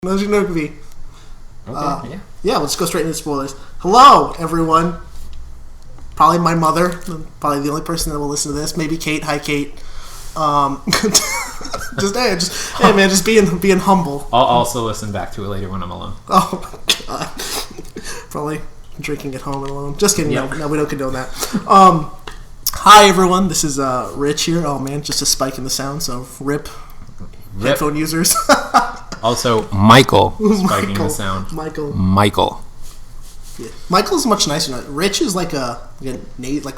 Those are going to be. Okay, yeah, let's go straight into spoilers. Hello, everyone. Probably my mother. Probably the only person that will listen to this. Maybe Kate. Hi, Kate. Just being humble. I'll also listen back to it later when I'm alone. Oh, my God. Probably drinking at home and alone. Just kidding. Yep. No, we don't condone that. Hi, everyone. This is Rich here. Oh, man, just a spike in the sound, so rip. Headphone users. Also, Michael spiking the sound. Michael. Yeah. Michael's much nicer. Rich is like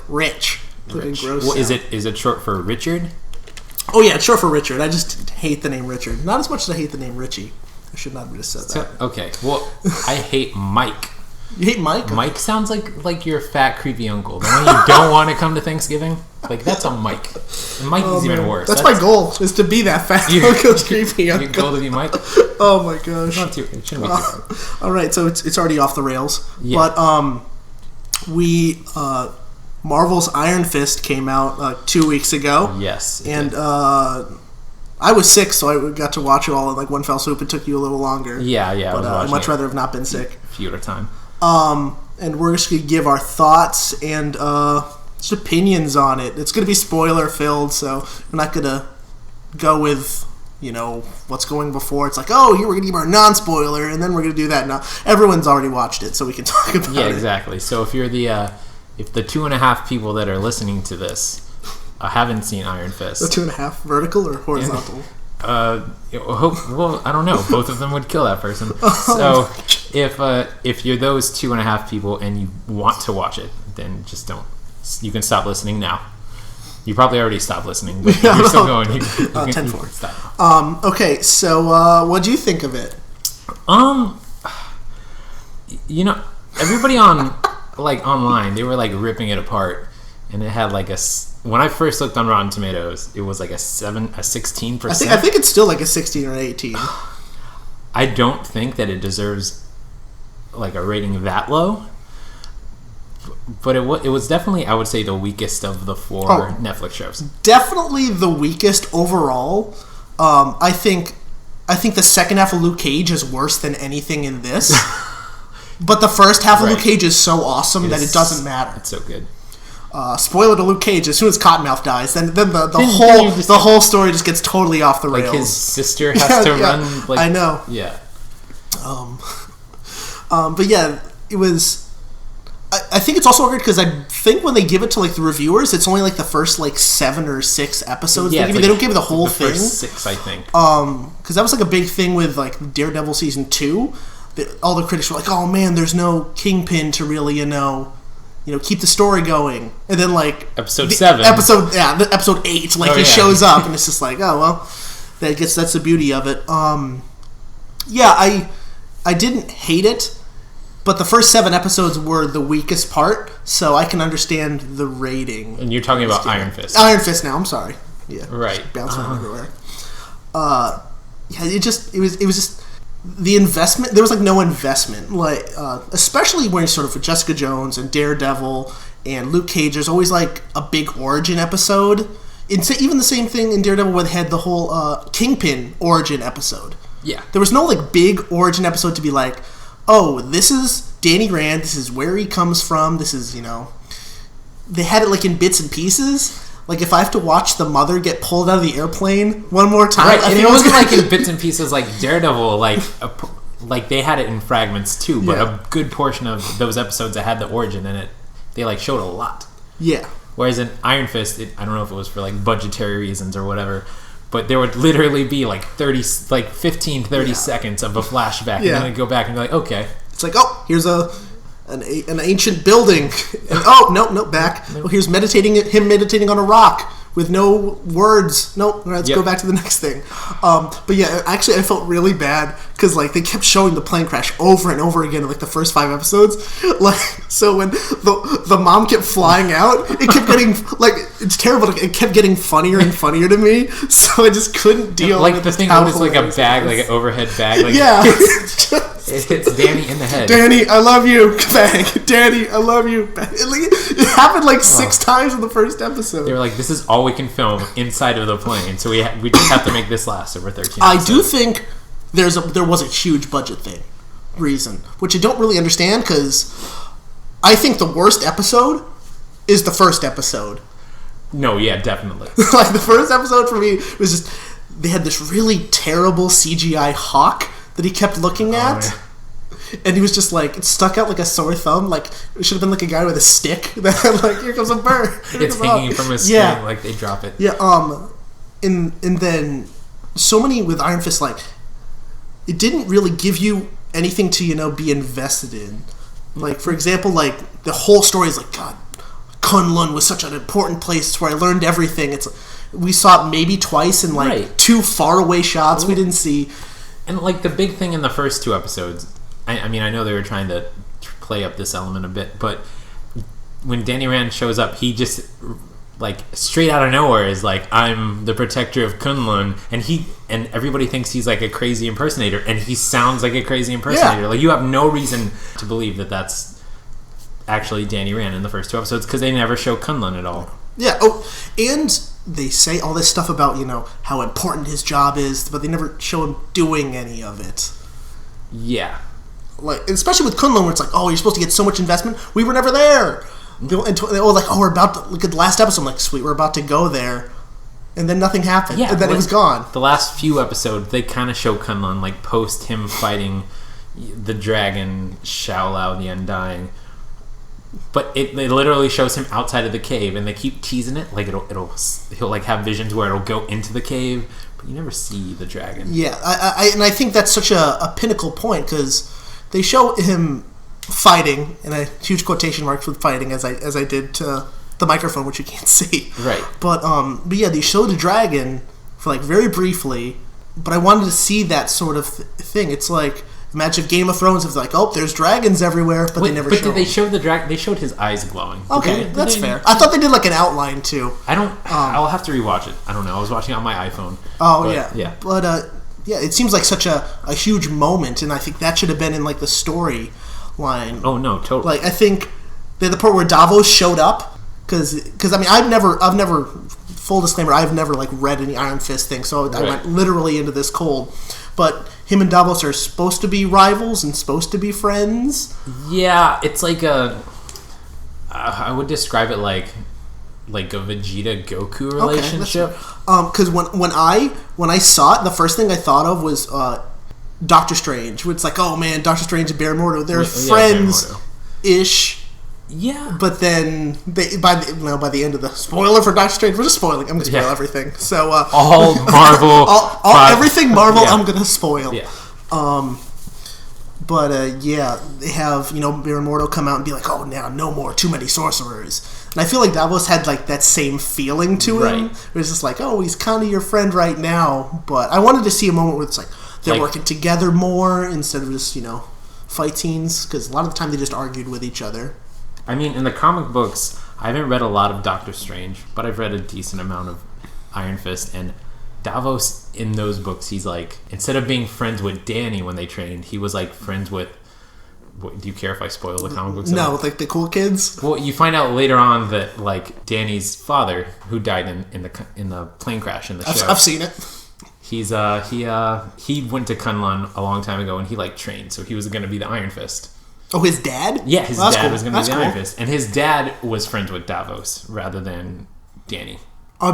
rich. Rich. Well, is it short for Richard? Oh yeah, it's short for Richard. I just hate the name Richard. Not as much as I hate the name Richie. I should not have just said that. Okay. Well, I hate Mike. You hate Mike? Mike sounds like your fat, creepy uncle. The one you don't want to come to Thanksgiving. Like, that's a Mike. And Mike is even worse. That's my goal, is to be that fat, creepy uncle. Your goal to be Mike? Oh, my gosh. It shouldn't be too hard. All right, so it's already off the rails. Yeah. But Marvel's Iron Fist came out 2 weeks ago. Yes. And I was sick, so I got to watch it all in one fell swoop. It took you a little longer. Yeah. But I'd much rather have not been sick. A few at a time. And we're just going to give our thoughts and just opinions on it. It's going to be spoiler-filled, so we're not going to go with, what's going before. It's like, oh, here we're going to give our non-spoiler, and then we're going to do that. No, everyone's already watched it, so we can talk about it. Yeah, exactly. So if you're the 2.5 people that are listening to this haven't seen Iron Fist. The 2.5, vertical or horizontal? Well, I don't know. Both of them would kill that person. So if you're those 2.5 people and you want to watch it, then just don't. You can stop listening now. You probably already stopped listening, but you're still going. You can 10-4. Stop. Okay, so what do you think of it? Everybody online, they were ripping it apart, and it had when I first looked on Rotten Tomatoes, it was a 16%. I think it's still a 16 or 18. I don't think that it deserves a rating that low. But it was definitely, I would say, the weakest of the 4 Netflix shows. Definitely the weakest overall. I think the second half of Luke Cage is worse than anything in this. But the first half of Luke Cage is so awesome that it doesn't matter. It's so good. Spoiler to Luke Cage: as soon as Cottonmouth dies, then the whole story just gets totally off the rails. His sister has to run. I know. Yeah. But yeah, it was. I think it's also weird because I think when they give it to the reviewers, it's only the first 7 or 6 episodes. Yeah, they don't give it the whole thing. First 6, I think. Because that was a big thing with Daredevil season 2. All the critics were like, "Oh man, there's no Kingpin to really keep the story going." And then episode 7, episode 8, he shows up, and it's just oh well, that's the beauty of it. I didn't hate it. But the first 7 episodes were the weakest part, so I can understand the rating. And you're talking about Iron Fist. Iron Fist now, I'm sorry. Yeah. Right. Bouncing everywhere. It was just the investment. There was no investment. Especially when you're sort of with Jessica Jones and Daredevil and Luke Cage, there's always a big origin episode. Even the same thing in Daredevil where they had the whole Kingpin origin episode. Yeah. There was no big origin episode to be oh, this is Danny Rand, this is where he comes from, this is, They had it in bits and pieces. If I have to watch the mother get pulled out of the airplane one more time... Right, and it wasn't in bits and pieces like Daredevil, they had it in fragments too, but a good portion of those episodes that had the origin in it, they showed a lot. Yeah. Whereas in Iron Fist, I don't know if it was for budgetary reasons or whatever, but there would literally be 15, 30 seconds of a flashback, and then I'd go back and be okay. It's here's an ancient building, and no, back. Nope. Oh, here's him meditating on a rock with no words. Nope, let's go back to the next thing. But yeah, actually, I felt really bad because they kept showing the plane crash over and over again in the first 5 episodes. So when the mom kept flying out, it kept getting it's terrible. It kept getting funnier and funnier to me. So I just couldn't deal with the thing was a bag, an overhead bag. It hits Danny in the head. Danny, I love you. Bang. Danny, I love you. Bang. It happened 6 times in the first episode. They were this is all we can film inside of the plane, so we just have to make this last over 13 episodes. I do think there was a huge budget reason, which I don't really understand, because I think the worst episode is the first episode. No, yeah, definitely. Like, the first episode for me was just, they had this really terrible CGI hawk that he kept looking at. Yeah. And he was just like, it stuck out like a sore thumb. Like, it should have been like a guy with a stick. That, like, here comes a bird. It's hanging from a string, like they drop it. Yeah, and then so many with Iron Fist, like, it didn't really give you anything to, be invested in. Like, for example, like, the whole story is like, God, Kunlun was such an important place where I learned everything. We saw it maybe twice in, like, 2 faraway shots we didn't see. And, like, the big thing in the first 2 episodes, I mean, I know they were trying to play up this element a bit, but when Danny Rand shows up, he just, like, straight out of nowhere is like, I'm the protector of Kunlun, and everybody thinks he's like a crazy impersonator, and he sounds like a crazy impersonator. Yeah. Like, you have no reason to believe that that's actually Danny Rand in the first 2 episodes, because they never show Kunlun at all. Yeah. Oh, and they say all this stuff about, how important his job is, but they never show him doing any of it. Yeah. Like, especially with Kunlun, where it's like, oh, you're supposed to get so much investment. We were never there. And we're about to look at the last episode. I'm like, sweet, we're about to go there, and then nothing happened. Yeah, and then it was gone. The last few episodes, they kind of show Kunlun, like, post him fighting the dragon Xiaolao the Undying, but it literally shows him outside of the cave, and they keep teasing it, like he'll like have visions where it'll go into the cave, but you never see the dragon. Yeah, I think that's such a pinnacle point, because they show him fighting, and a huge quotation marks with fighting, as I did to the microphone, which you can't see. Right. But yeah, they showed the dragon for, like, very briefly, but I wanted to see that sort of thing. It's like, imagine Game of Thrones, if like, oh, there's dragons everywhere, but they never show. But did they show the dragon? They showed his eyes glowing. Okay, that's fair. I thought they did like an outline too. I don't. I'll have to rewatch it. I don't know. I was watching it on my iPhone. Oh, but, yeah. But yeah, it seems like such a huge moment, and I think that should have been in, like, the story line. Oh no, totally. Like, I think the part where Davos showed up, because I mean, I've never, full disclaimer, I've never, like, read any Iron Fist thing, so I went literally into this cold. But him and Davos are supposed to be rivals and supposed to be friends. Yeah, it's like I would describe it like a Vegeta Goku relationship. Because when I saw it, the first thing I thought of was Doctor Strange. Where it's like, oh man, Doctor Strange and Baron Mordo, they're friends-ish. Yeah, but then by the end of the spoiler for Doctor Strange, we're just spoiling. I'm gonna spoil everything. So all Marvel, everything Marvel, I'm gonna spoil. Yeah. But yeah, they have Baron Mordo come out and be like, oh, now no more, too many sorcerers. And I feel like Davos had like that same feeling to him. It was just like, oh, he's kind of your friend right now. But I wanted to see a moment where it's like they're working together more instead of just fight scenes, because a lot of the time they just argued with each other. I mean, in the comic books, I haven't read a lot of Doctor Strange, but I've read a decent amount of Iron Fist, and Davos in those books, he's like, instead of being friends with Danny when they trained, he was like friends with. Do you care if I spoil the comic books? No, like the cool kids. Well, you find out later on that like Danny's father, who died in the plane crash in the show. I've seen it. He's he went to Kunlun a long time ago, and he like trained, so he was going to be the Iron Fist. Oh, his dad? Yeah, his dad was going to be the Iron Fist, and his dad was friends with Davos rather than Danny. Are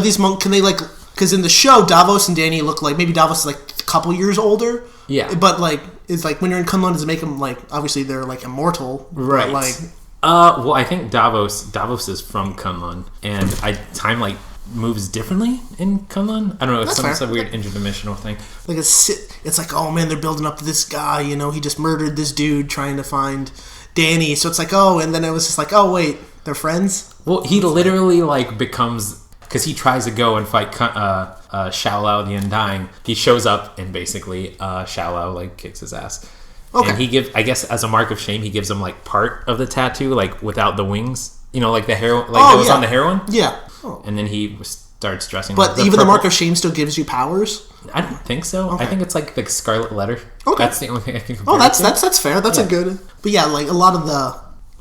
these monks? Can they like? Because in the show, Davos and Danny look like, maybe Davos is like a couple years older. Yeah, but like it's like when you're in Kunlun, does it make them like, obviously they're like immortal, right? Like, well, I think Davos is from Kunlun, and time like moves differently in Kunlun. I don't know. It's some weird interdimensional thing. Like it's like, oh man, they're building up this guy. He just murdered this dude trying to find Danny. So it's like, oh, and then it was just like, oh wait, they're friends. Well, he literally like becomes, because he tries to go and fight Xiaolao the Undying. He shows up and basically Xiaolao like kicks his ass. Okay. And he gives, I guess, as a mark of shame, he gives him like part of the tattoo, like without the wings. Like the hair, like that was on the heroine. Yeah. Oh. And then he starts dressing. But even the mark of shame still gives you powers? I don't think so. Okay. I think it's like the Scarlet Letter. Okay. That's the only thing I can compare. Oh, that's fair. That's a good. But yeah, like a lot of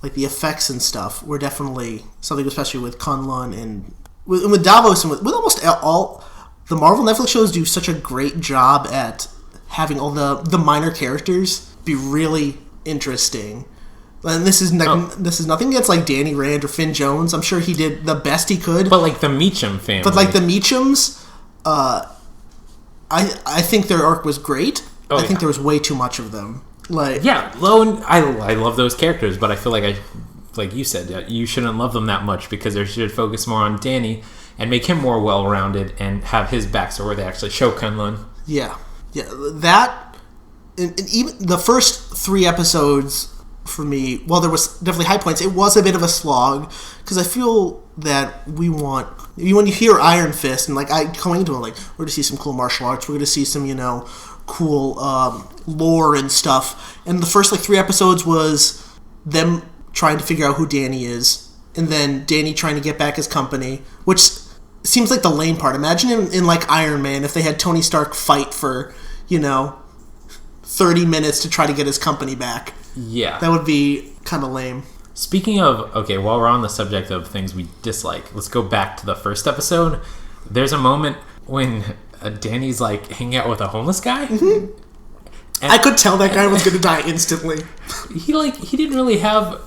the effects and stuff were definitely something, especially with Kunlun and with Davos and with almost all the Marvel Netflix shows do such a great job at having all the minor characters be really interesting. And this is nothing against like Danny Rand or Finn Jones. I'm sure he did the best he could. But like the Meacham family. But like the Meachams, I think their arc was great. I think there was way too much of them. Like I love those characters, but I feel like you said, you shouldn't love them that much because they should focus more on Danny and make him more well-rounded and have his backstory where they actually show Kunlun. Yeah, that and even the first 3 episodes for me, while there was definitely high points, it was a bit of a slog because I feel that when you hear Iron Fist and like I going into it like we're going to see some cool martial arts, we're going to see some cool lore and stuff, and the first like 3 episodes was them trying to figure out who Danny is, and then Danny trying to get back his company, which seems like the lame part. Imagine in like Iron Man if they had Tony Stark fight for 30 minutes to try to get his company back. Yeah, that would be kind of lame. Speaking of, while we're on the subject of things we dislike, let's go back to the first episode. There's a moment when Danny's like hanging out with a homeless guy. Mm-hmm. I could tell that guy was going to die instantly. He didn't really have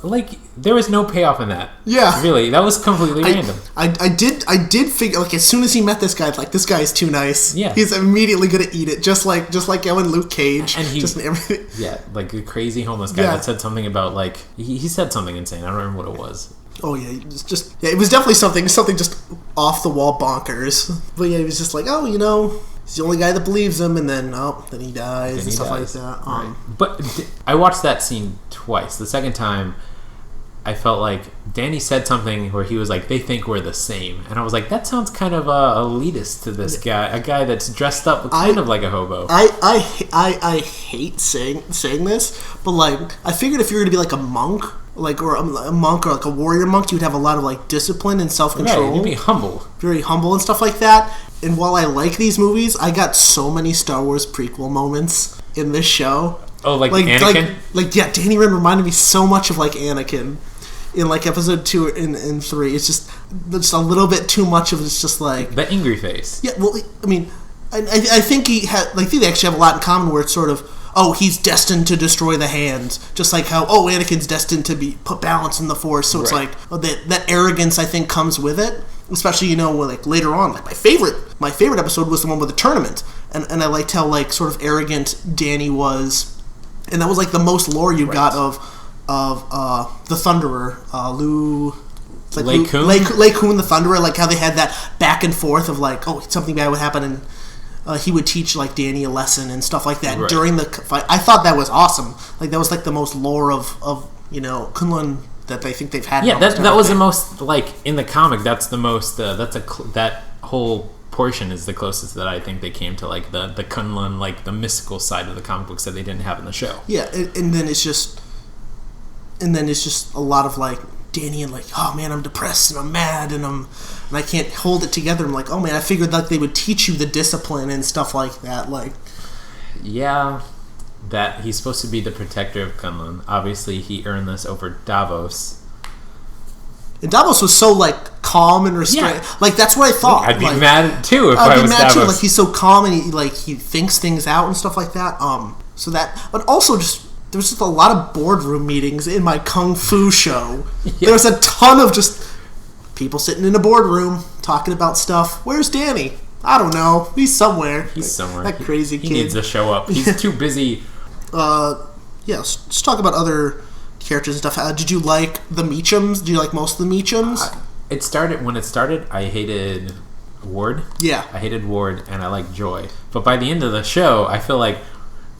there was no payoff in that. Yeah, really, that was completely random. I did figure like as soon as he met this guy, like this guy is too nice. Yeah, he's immediately going to eat it, just like when Luke Cage and he just everything. Yeah, like a crazy homeless guy that said something about like he said something insane. I don't remember what it was. Oh yeah, it was definitely something just off the wall bonkers. But yeah, he was just like, he's the only guy that believes him, and then he dies and stuff like that. Right. But I watched that scene twice. The second time, I felt like Danny said something where he was like, "They think we're the same," and I was like, "That sounds kind of elitist to this guy, a guy that's dressed up kind of like a hobo." I hate saying this, but like I figured if you were to be like a monk. Or a monk or like a warrior monk, you'd have a lot of like discipline and self-control. Right, you'd be humble. Very humble and stuff like that. And while I like these movies, I got so many Star Wars prequel moments in this show. Oh, like Anakin? Yeah, Danny Rand reminded me so much of like Anakin in like episode 2 and 3. It's just a little bit too much of it's just like... The angry face. Yeah, well, I mean, I think he had... Like, they actually have a lot in common where it's sort of... he's destined to destroy the hand, just like how Anakin's destined to put balance in the Force. So it's like that arrogance I think comes with it, especially like later on. Like my favorite episode was the one with the tournament, and I liked how like sort of arrogant Danny was, and that was like the most lore you got of the Thunderer, Lei Kun the Thunderer, like how they had that back and forth of like something bad would happen and. He would teach like Danny a lesson and stuff like that during the fight. I thought that was awesome. Like that was like the most lore of Kunlun that I think they've had. Yeah, that was the most like in the comic. That's the most. That whole portion is the closest that I think they came to like the Kunlun, like the mystical side of the comic books that they didn't have in the show. Yeah, and then it's just a lot of like Danny and like, oh man, I'm depressed and I'm mad and I can't hold it together. I'm like, oh man, I figured that they would teach you the discipline and stuff like that. Like, yeah, that he's supposed to be the protector of Kunlun. Obviously, he earned this over Davos. And Davos was so like calm and restrained. Yeah. Like that's what I thought. I'd be mad too if I was Davos. Too. Like he's so calm and he thinks things out and stuff like that. So that, but also just. There was just a lot of boardroom meetings in my Kung Fu show. Yeah. There was a ton of just people sitting in a boardroom talking about stuff. Where's Danny? I don't know. He's somewhere. That crazy kid. He needs to show up. He's too busy. Let's talk about other characters and stuff. Did you like the Meachams? Did you like most of the Meachams? When it started, I hated Ward. Yeah. I hated Ward, and I liked Joy. But by the end of the show, I feel like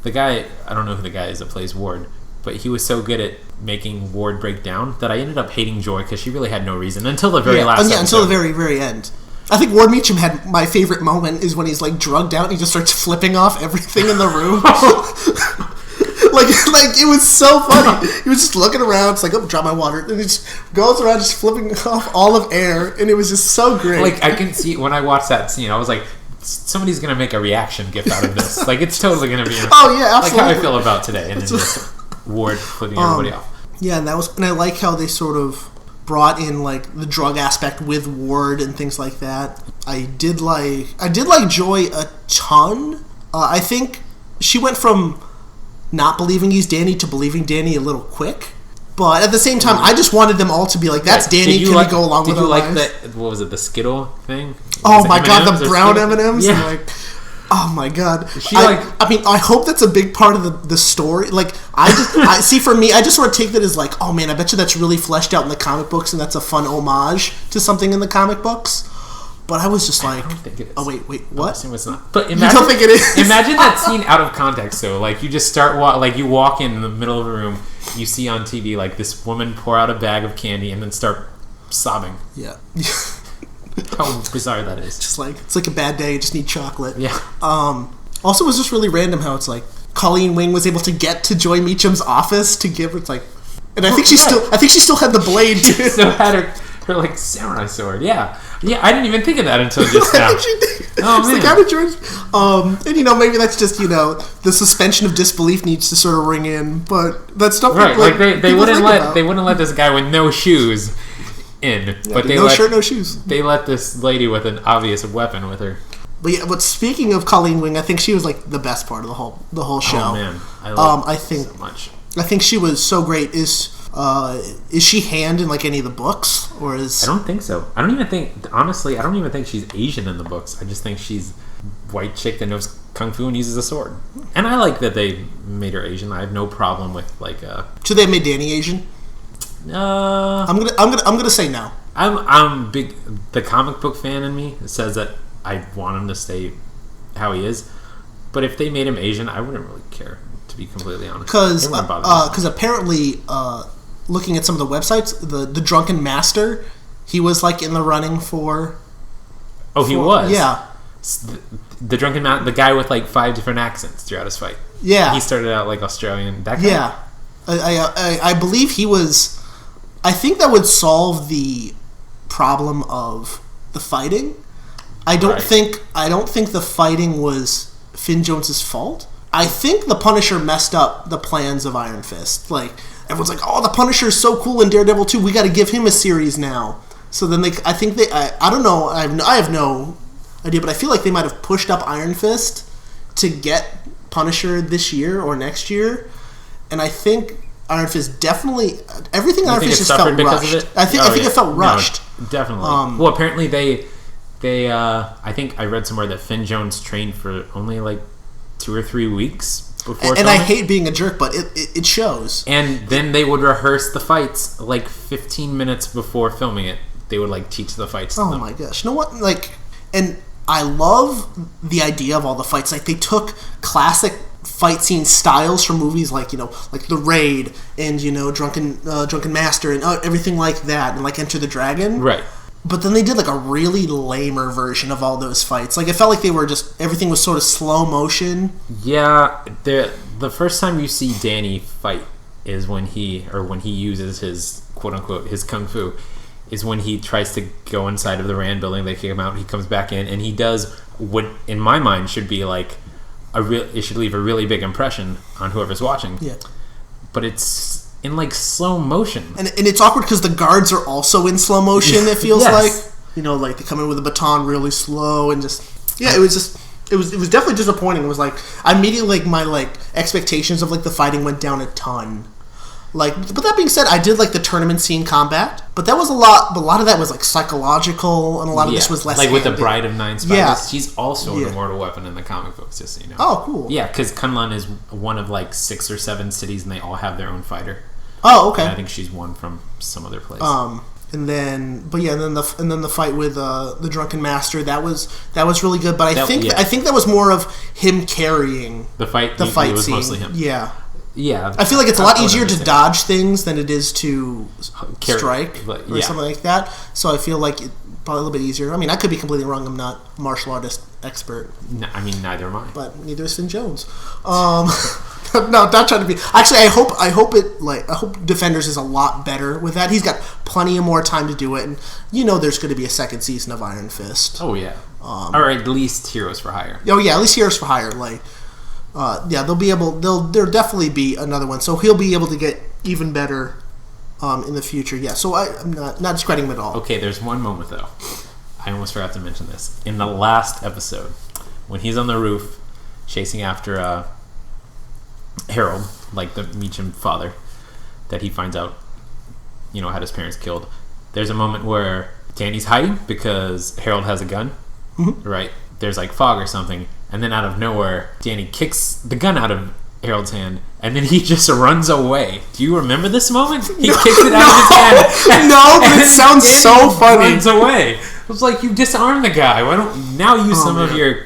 the guy, I don't know who the guy is that plays Ward, but he was so good at making Ward break down that I ended up hating Joy because she really had no reason until the very last episode. Yeah, until the very, very end. I think Ward Meacham had my favorite moment is when he's like drugged out and he just starts flipping off everything in the room. like it was so funny. He was just looking around. It's like, drop my water. And he just goes around just flipping off all of air. And it was just so great. Like I can see, when I watched that scene, I was like, somebody's going to make a reaction gift out of this. Like, it's totally going to be... Oh, yeah, absolutely. Like how I feel about today. And then just Ward flipping everybody off. Yeah, and I like how they sort of brought in, like, the drug aspect with Ward and things like that. I did like Joy a ton. I think she went from not believing he's Danny to believing Danny a little quick. But at the same time, I just wanted them all to be like, "That's Danny." Can we go along with our lives? Did you like what was it? The Skittle thing? Oh my god, the brown M&Ms. Yeah. Like, oh my god. I hope that's a big part of the story. Like, I see. For me, I just sort of take that as like, oh man, I bet you that's really fleshed out in the comic books, and that's a fun homage to something in the comic books. But I was just like, I don't think it is. Oh wait, what? It's not. But imagine, you don't think it is? Imagine that scene out of context, though. Like, you just start you walk in the middle of a room, you see on TV like this woman pour out a bag of candy and then start sobbing. Yeah. How bizarre that is. Just like, it's like a bad day, you just need chocolate. Yeah. Also, it was just really random how it's like Colleen Wing was able to get to Joy Meacham's office to give her, it's like, and I think she still had the blade too. She still had her like samurai sword. Yeah. Yeah, I didn't even think of that until just now. Oh man. Like, and maybe that's just, the suspension of disbelief needs to sort of ring in, but that stuff right, like they wouldn't let this guy with no shoes in, yeah, but no shirt, no shoes. They let this lady with an obvious weapon with her. But speaking of Colleen Wing, I think she was like the best part of the whole show. Oh man, I love I think so much. I think she was so great. Is she hand in like any of the books, or is? I don't think so. I don't even think she's Asian in the books. I just think she's white chick that knows kung fu and uses a sword. And I like that they made her Asian. I have no problem with like. Should they have made Danny Asian? I'm gonna say no. I'm big. The comic book fan in me says that I want him to stay how he is, but if they made him Asian, I wouldn't really care, to be completely honest. Because apparently, looking at some of the websites, the Drunken Master, he was like in the running for. Oh, he was. Yeah. The Drunken Master, the guy with like 5 different accents throughout his fight. Yeah. He started out like Australian. That guy. Yeah, I believe he was. I think that would solve the problem of the fighting. I don't think the fighting was Finn Jones's fault. I think the Punisher messed up the plans of Iron Fist. Like, everyone's like, "Oh, the Punisher is so cool in Daredevil 2. We got to give him a series now." So then I don't know. I have no idea, but I feel like they might have pushed up Iron Fist to get Punisher this year or next year, and I think Iron Fist definitely everything Iron Fist just felt rushed. I think it felt rushed. No, definitely. Well, apparently they I think I read somewhere that Finn Jones trained for only like 2 or 3 weeks before. And I hate being a jerk, but it shows. And then they would rehearse the fights like 15 minutes before filming it. They would like teach the fights. Oh my gosh! You know what? Like, and I love the idea of all the fights. Like, they took classic fight scene styles from movies like like The Raid and Drunken Master and everything like that, and like Enter the Dragon. Right. But then they did like a really lamer version of all those fights. Like, it felt like they were just everything was sort of slow motion. Yeah, the first time you see Danny fight is when he uses his quote unquote his kung fu, is when he tries to go inside of the Rand building. They kick him out. He comes back in and he does what in my mind should be like it should leave a really big impression on whoever's watching. Yeah. But it's in like slow motion. And it's awkward because the guards are also in slow motion, it feels like. Like they come in with a baton really slow and just it was definitely disappointing. It was like I immediately my expectations of the fighting went down a ton. But that being said, I did like the tournament scene combat, but that was a lot of that was psychological, and a lot of this was less with the Bride of Nine Spiders. Yeah. She's also an immortal weapon in the comic books, just so you know. Oh, cool. Yeah, because Kunlun is one of 6 or 7 cities, and they all have their own fighter. Oh, okay. And I think she's one from some other place. And then the fight with the Drunken Master, that was really good. But I think that was more of him carrying the fight. The fight was scene. Mostly him. Yeah. Yeah, I feel like it's a lot easier to dodge things than it is to strike or something like that. So I feel like it's probably a little bit easier. I mean, I could be completely wrong. I'm not a martial artist expert. No, I mean, neither am I. But neither is Finn Jones. No, not trying to be. Actually, I hope Defenders is a lot better with that. He's got plenty of more time to do it, and there's going to be a second season of Iron Fist. Oh yeah, or at least Heroes for Hire. Oh yeah, at least Heroes for Hire. There'll definitely be another one, so he'll be able to get even better in the future. Yeah, so I'm not discrediting him at all. Okay, there's one moment though. I almost forgot to mention this. In the last episode, when he's on the roof chasing after Harold, like the Meacham father, that he finds out, had his parents killed. There's a moment where Danny's hiding because Harold has a gun, right? There's like fog or something, and then out of nowhere, Danny kicks the gun out of Harold's hand, and then he just runs away. Do you remember this moment? He kicks it out of his hand. No, but it sounds so funny. Runs away. It was like, you disarmed the guy. Why don't now use some of your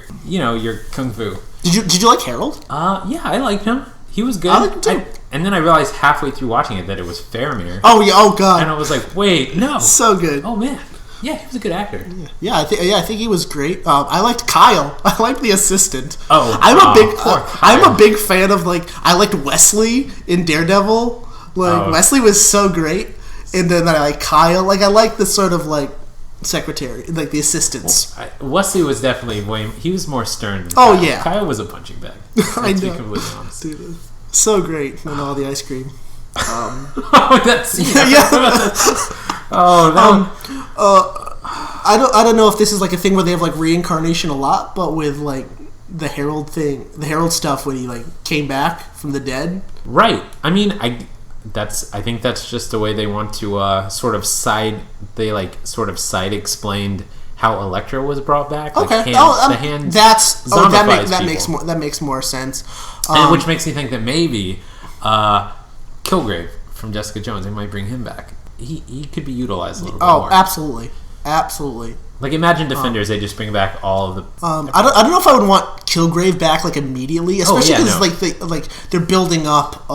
kung fu? Did you like Harold? Yeah, I liked him. He was good. I liked him too. And then I realized halfway through watching it that it was Faramir. Oh yeah! Oh god! And I was like, wait, no. So good. Oh man. Yeah, he was a good actor. Yeah, I think he was great. I liked Kyle. I liked the assistant. Oh, I'm a big fan of I liked Wesley in Daredevil. Wesley was so great, and then I like Kyle. I like the sort of secretary, the assistants. Wesley was definitely he was more stern. Than oh Kyle. yeah, Kyle was a punching bag. I know. To be completely honest. Dude, so great and all the ice cream. Oh, that scene. Yeah. I don't know if this is a thing where they have reincarnation a lot, but with the Harold thing, the Harold stuff when he came back from the dead. Right. I mean, I think that's just the way they want to sort of side explained how Elektra was brought back. Okay. The hand that makes more sense. And which makes me think that maybe Kilgrave from Jessica Jones, they might bring him back. He could be utilized a little bit more. Absolutely. Imagine Defenders, they just bring back all of the. I don't know if I would want Kilgrave back immediately, especially because they're building up.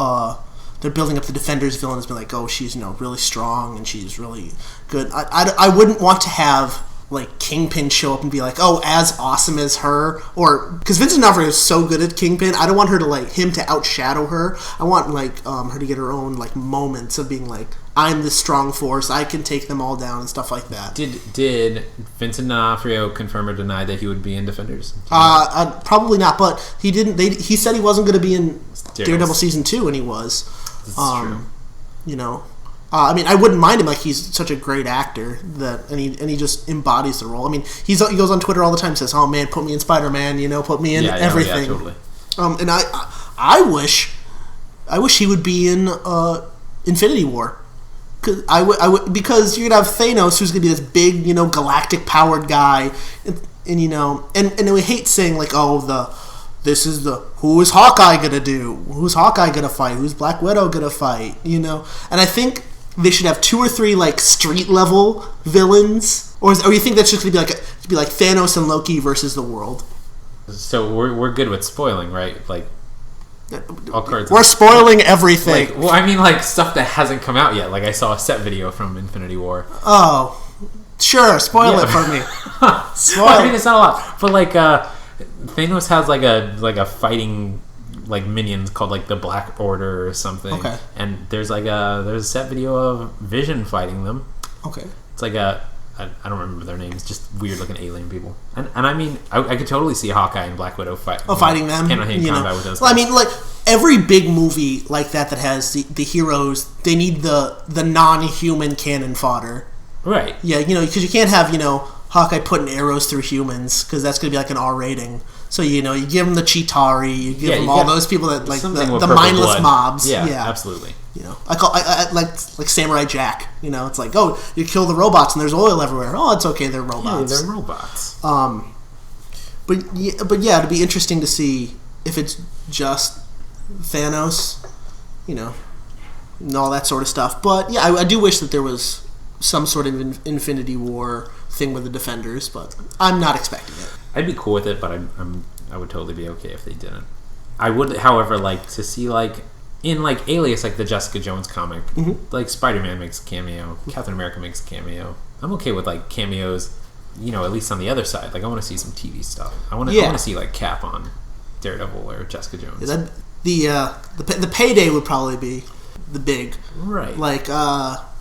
They're building up the Defenders villain as being she's really strong and she's really good. I wouldn't want to have Kingpin show up and be as awesome as her, or because Vincent D'Onofrio is so good at Kingpin, I don't want her to him to outshadow her. I want her to get her own moments of being I'm the strong force, I can take them all down and stuff like that. Did Vincent D'Onofrio confirm or deny that he would be in Defenders? Probably not, but he didn't. He said he wasn't going to be in Daredevil season 2, and he was. This is true. I mean, I wouldn't mind him. He's such a great actor and he just embodies the role. I mean, he goes on Twitter all the time and says, "Oh man, put me in Spider-Man. Put me in everything." Yeah, totally. And I wish he would be in Infinity War. Because you're gonna have Thanos, who's gonna be this big, galactic powered guy, and we hate saying who is Hawkeye gonna do? Who's Hawkeye gonna fight? Who's Black Widow gonna fight? And I think they should have 2 or 3 street level villains, or you think that's just gonna be like Thanos and Loki versus the world? So we're good with spoiling, right? All cards. We're spoiling everything. Stuff that hasn't come out yet. I saw a set video from Infinity War. Oh, sure. Spoil it for me. Spoil. It's not a lot, but Thanos has a fighting minions called the Black Order or something. Okay. And there's a set video of Vision fighting them. Okay. It's I don't remember their names, just weird looking alien people. And I mean, I could totally see Hawkeye and Black Widow fighting them. Hand-on-hand combat with those guys. Well, I mean, every big movie like that has the heroes, they need the non-human cannon fodder. Right. Yeah, because you can't have, Hawkeye putting arrows through humans, because that's going to be an R rating. So, you give them the Chitauri, you give them all those people that, the mindless blood. Mobs. Yeah, absolutely. I like Samurai Jack. It's you kill the robots and there's oil everywhere. Oh, it's okay, they're robots. Yeah, they're robots. But yeah, it'd be interesting to see if it's just Thanos, and all that sort of stuff. But yeah, I do wish that there was some sort of Infinity War thing with the Defenders, but I'm not expecting it. I'd be cool with it, but I would totally be okay if they didn't. I would, however, like to see in Alias, the Jessica Jones comic, Spider-Man makes a cameo, Captain America makes a cameo. I'm okay with cameos, at least on the other side. I want to see some TV stuff. I want to see Cap on Daredevil or Jessica Jones. The payday would probably be the big right.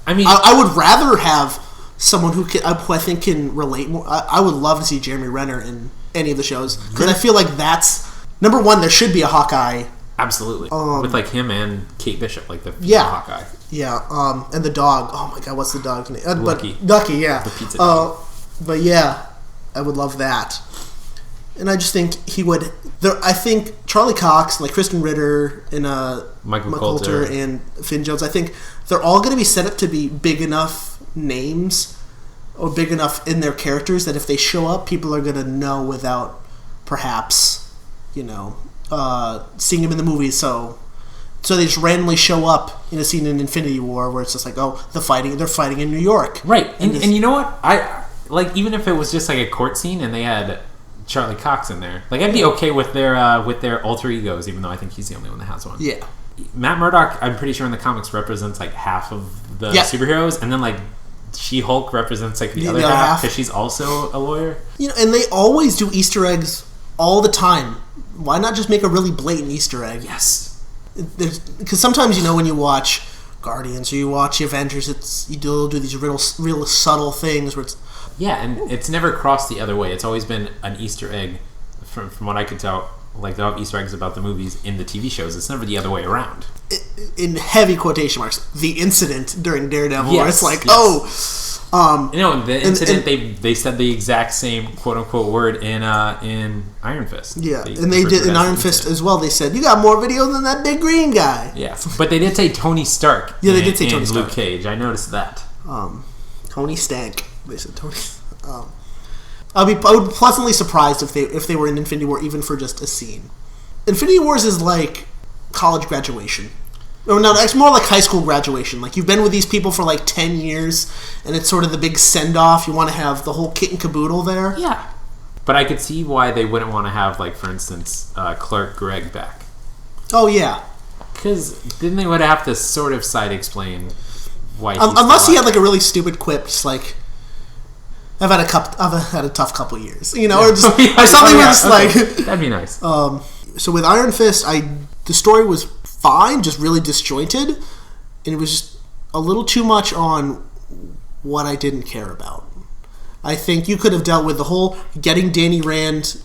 I would rather have someone who I think can relate more. I would love to see Jeremy Renner in any of the shows because I feel that's number one. There should be a Hawkeye. Absolutely, with him and Kate Bishop, the Hawkeye. Yeah, and the dog. Oh my God, what's the dog's name? Lucky. Lucky, yeah. The pizza dog. But yeah, I would love that. And I just think he would. I think Charlie Cox, like Kristen Ritter and Michael Coulter and Finn Jones, I think they're all going to be set up to be big enough names or big enough in their characters that if they show up, people are going to know without perhaps, seeing them in the movies. So they just randomly show up in a scene in Infinity War where it's just like, oh, they're fighting in New York. Right. And you know what? I like, even if it was just like a court scene and they had Charlie Cox in there, like I'd be okay with their alter egos, even though I think he's the only one that has one. Yeah. Matt Murdock, I'm pretty sure in the comics represents like half of the superheroes, and then like She-Hulk represents like the other half because she's also a lawyer. And they always do Easter eggs all the time. Why not just make a really blatant Easter egg? Yes. Because sometimes when you watch Guardians or you watch the Avengers, you'll do these real subtle things where it's. Yeah, and it's never crossed the other way. It's always been an Easter egg, from what I could tell. Like, they'll have Easter eggs about the movies in the TV shows. It's never the other way around. In heavy quotation marks, the incident during Daredevil, where it's like, the incident, they said the exact same quote-unquote word in Iron Fist. Yeah, and they did in Iron Fist as well. They said, you got more video than that big green guy. Yeah, but they did say Tony Stark. Yeah, they did say Tony Stark. Luke Cage. I noticed that. Tony Stank. They said Tony. I would be pleasantly surprised if they were in Infinity War, even for just a scene. Infinity Wars is like college graduation. No, it's more like high school graduation. Like, you've been with these people for like 10 years, and it's sort of the big send-off. You want to have the whole kit and caboodle there. Yeah. But I could see why they wouldn't want to have, like, for instance, Clark Gregg back. Oh, yeah. Because then they would have to sort of side-explain why he's unless he had like a really stupid quip, just like, I've had a tough couple years, or just or something where it's like that'd be nice. So with Iron Fist, the story was fine, just really disjointed, and it was just a little too much on what I didn't care about. I think you could have dealt with the whole getting Danny Rand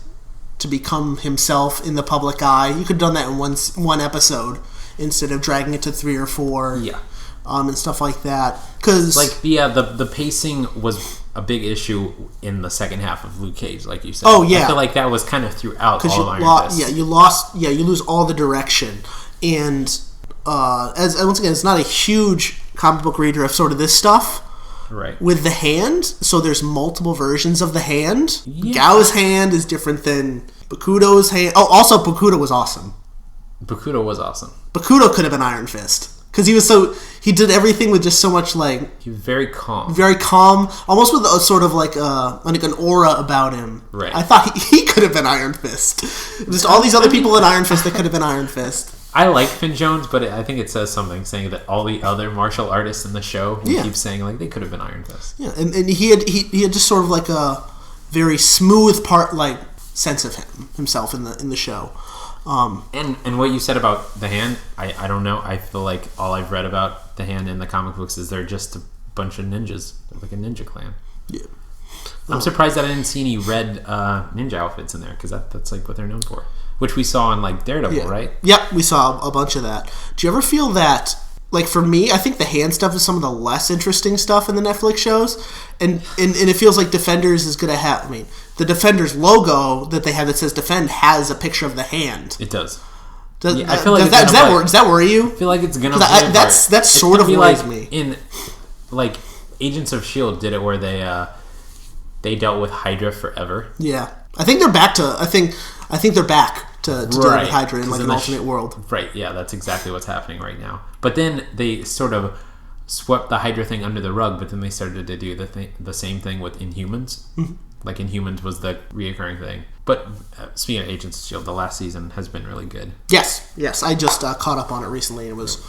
to become himself in the public eye. You could have done that in one episode instead of dragging it to 3 or 4. Yeah. And stuff like that. Because like the pacing was a big issue in the second half of Luke Cage, like you said. Oh yeah, I feel like that was kind of throughout all of Iron Fist. You lose all the direction, and as once again, it's not a huge comic book reader of sort of this stuff. Right. With the hand, so there's multiple versions of the hand. Yeah. Gao's hand is different than Bakudo's hand. Oh, also Bakudo was awesome. Bakudo could have been Iron Fist. Because he did everything with just so much, like... He was very calm. Very calm. Almost with a sort of like an aura about him. Right. I thought he could have been Iron Fist. Just all these other people in Iron Fist that could have been Iron Fist. I like Finn Jones, but I think it says something saying that all the other martial artists in the show, he keeps saying, like, they could have been Iron Fist. Yeah, and he had just sort of like a very smooth sense of himself in the show. And what you said about the hand, I don't know. I feel like all I've read about the hand in the comic books is they're just a bunch of ninjas. They're like a ninja clan. Yeah. I'm surprised that I didn't see any red ninja outfits in there, because that's like what they're known for. Which we saw in like Daredevil, right? Yep, we saw a bunch of that. Do you ever feel that, like for me, I think the hand stuff is some of the less interesting stuff in the Netflix shows, and it feels like Defenders is going to have, the Defenders logo that they have that says Defend has a picture of the hand. It does. I feel like does that worry you? I feel like it's going to that sort of worries me. In like Agents of S.H.I.E.L.D. did it where they dealt with Hydra forever. Yeah. I think they're back to they're back to deal with Hydra in like an alternate world. Right, yeah, that's exactly what's happening right now. But then they sort of swept the Hydra thing under the rug, but then they started to do the same thing with Inhumans. Mm-hmm. Like Inhumans was the reoccurring thing. But speaking of Agents of S.H.I.E.L.D., the last season has been really good. Yes. I just caught up on it recently, and it was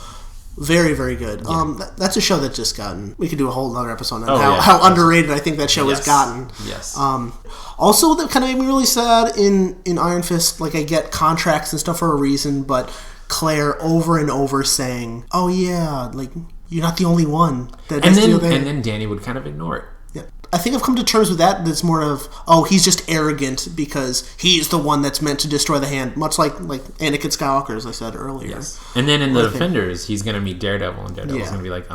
very, very good. Yeah. That's a show that just gotten... We could do a whole other episode on how underrated I think that show has gotten. Yes. Also, that kind of made me really sad in Iron Fist. Like, I get contracts and stuff for a reason, but Claire over and over saying, "Oh yeah, like you're not the only one." And then Danny would kind of ignore it. Yeah, I think I've come to terms with that. That's more of, oh, he's just arrogant because he's the one that's meant to destroy the hand, much like Anakin Skywalker, as I said earlier. Yes. And then in the Defenders, he's going to meet Daredevil, and Daredevil's going to be like,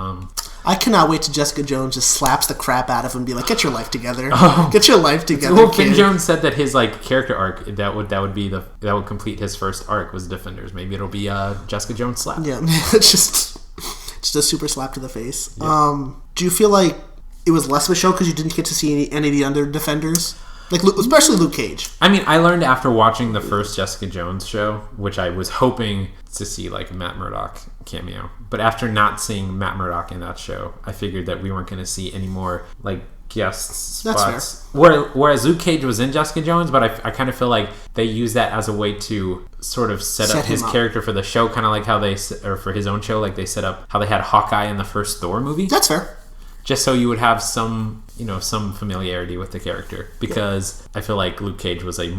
I cannot wait till Jessica Jones just slaps the crap out of him and be like, "Get your life together, get your life together." Well, Finn Jones said that his like character arc that would complete his first arc was Defenders. Maybe it'll be Jessica Jones slap. Yeah, it's just a super slap to the face. Yeah. Do you feel like it was less of a show because you didn't get to see any of the other Defenders? Like, especially Luke Cage. I mean, I learned after watching the first Jessica Jones show, which I was hoping to see, like, Matt Murdock cameo. But after not seeing Matt Murdock in that show, I figured that we weren't going to see any more, like, guest spots. That's fair. Whereas Luke Cage was in Jessica Jones, but I kind of feel like they use that as a way to sort of set up his character for the show, kind of like how or for his own show, like they set up how they had Hawkeye in the first Thor movie. That's fair. Just so you would have some familiarity with the character, because I feel like Luke Cage was a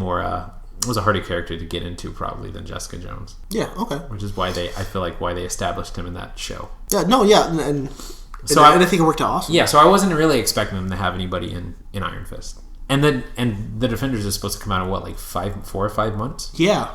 harder character to get into probably than Jessica Jones. Yeah, okay. Which is why I feel like why they established him in that show. Yeah, no, yeah, and I think it worked out awesome. Yeah, so I wasn't really expecting them to have anybody in Iron Fist, and the Defenders is supposed to come out in what, like 4 or 5 months? Yeah.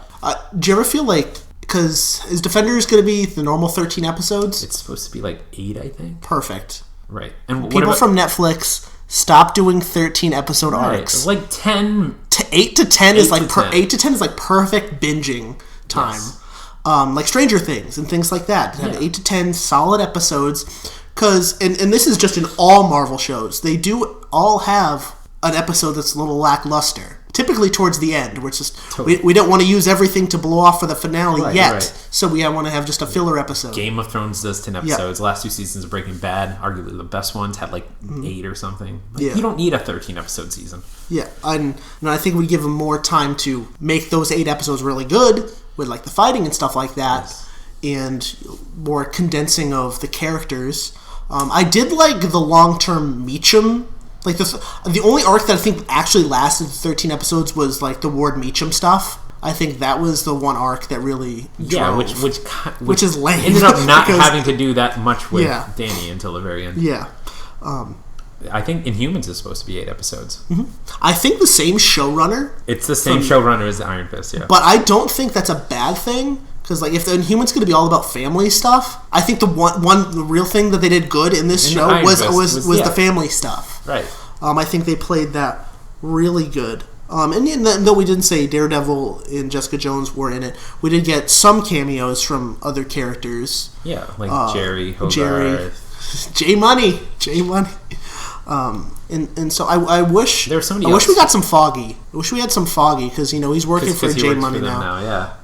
Do you ever feel like, because is Defenders going to be the normal 13 episodes? It's supposed to be like 8, I think. Perfect. Right. And people from Netflix stop doing 13 episode arcs. Like 10 to 8 to 10 is like 8 to 10 is like perfect binging time. Yes. Like Stranger Things and things like that. Have 8 to 10 solid episodes, cuz and this is just in all Marvel shows. They do all have an episode that's a little lackluster. Typically towards the end, where it's just we don't want to use everything to blow off for the finale yet, right. So we want to have just a filler episode. Game of Thrones does 10 episodes. Last 2 seasons of Breaking Bad, arguably the best ones, had like 8 or something. You don't need a 13 episode season. Yeah, and I think we give them more time to make those 8 episodes really good with like the fighting and stuff like that, and more condensing of the characters. I did like the long-term Meacham. Like the only arc that I think actually lasted 13 episodes was like the Ward Meacham stuff. I think that was the one arc that really drove. Which is lame. Ended up not having to do that much with Danny until the very end. Yeah. I think Inhumans is supposed to be 8 episodes. Mm-hmm. I think the same showrunner. It's the same showrunner as the Iron Fist, yeah. But I don't think that's a bad thing. Because like if the Inhumans going to be all about family stuff, I think the real thing that they did good in this show was the family stuff. Right. I think they played that really good. And though we didn't say Daredevil and Jessica Jones were in it, we did get some cameos from other characters. Yeah, like Jerry, Hogarth. J Money. And so I wish there was somebody I wish we got some Foggy. I wish we had some Foggy because he's working for J Money now.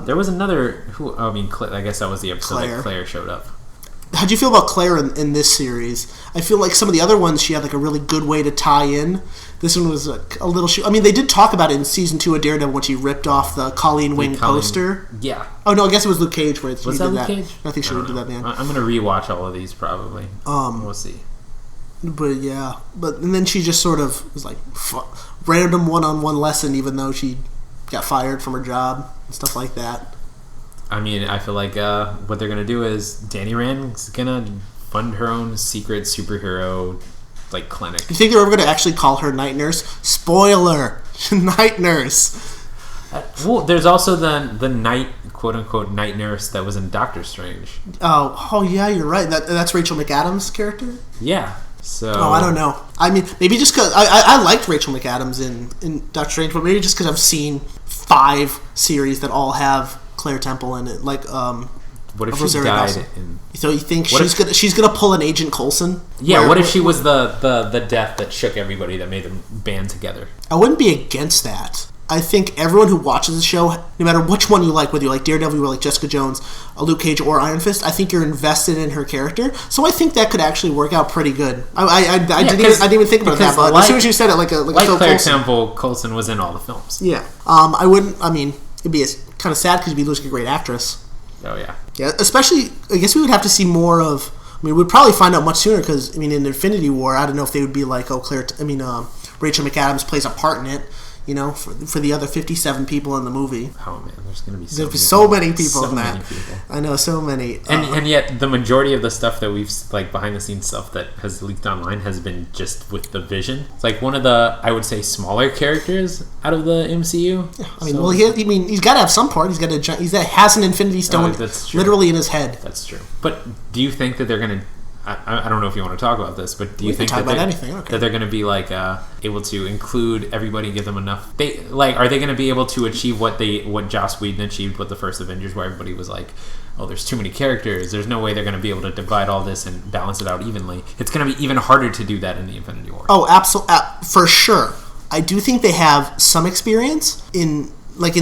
There was another I guess that was the episode that Claire showed up. How'd you feel about Claire in this series? I feel like some of the other ones she had like a really good way to tie in. This one was a little. They did talk about it in season 2 of Daredevil when she ripped off the Colleen Wing poster. Yeah. Oh no, I guess it was Luke Cage where was that Luke Cage? I think she did that, man. I'm gonna rewatch all of these probably. We'll see. But yeah, and then she just sort of was like random one-on-one lesson, even though she got fired from her job and stuff like that. I feel like what they're gonna do is Danny Rand's gonna fund her own secret superhero like clinic. You think they're ever gonna actually call her Night Nurse? Spoiler: Night Nurse. Well, there's also the night, quote unquote, night nurse that was in Doctor Strange. Oh yeah, you're right. That's Rachel McAdams' character. Yeah. So. Oh, I don't know. Maybe just because I liked Rachel McAdams in Doctor Strange, but maybe just because I've seen 5 series that all have Claire Temple in it. Like, what if she died? So you think she's gonna pull an Agent Coulson? Yeah. What if she was the death that shook everybody, that made them band together? I wouldn't be against that. I think everyone who watches the show, no matter which one you like, whether you like Daredevil or like Jessica Jones, Luke Cage, or Iron Fist, I think you're invested in her character. So I think that could actually work out pretty good. I didn't even think about that, but as soon as you said it, like Claire Temple, Coulson was in all the films. Yeah. I wouldn't. It'd be kind of sad because you'd be losing a great actress. Oh yeah. Yeah, especially I guess we would have to see more of. We'd probably find out much sooner because in Infinity War, I don't know if they would be like, Rachel McAdams plays a part in it. For the other 57 people in the movie. Oh man, there's going to be so many people in that. I know, so many. And yet, the majority of the stuff that we've, like, behind the scenes stuff that has leaked online has been just with the Vision. It's like one of the, I would say, smaller characters out of the MCU. Yeah, he's got to have some part. He has an Infinity Stone literally in his head. That's true. But do you think that they're going to I don't know if you want to talk about this, but do you think that they're going to be like able to include everybody, give them enough? Are they going to be able to achieve what Joss Whedon achieved with the first Avengers, where everybody was like, oh, there's too many characters. There's no way they're going to be able to divide all this and balance it out evenly. It's going to be even harder to do that in the Infinity War. Oh, absolutely, for sure. I do think they have some experience in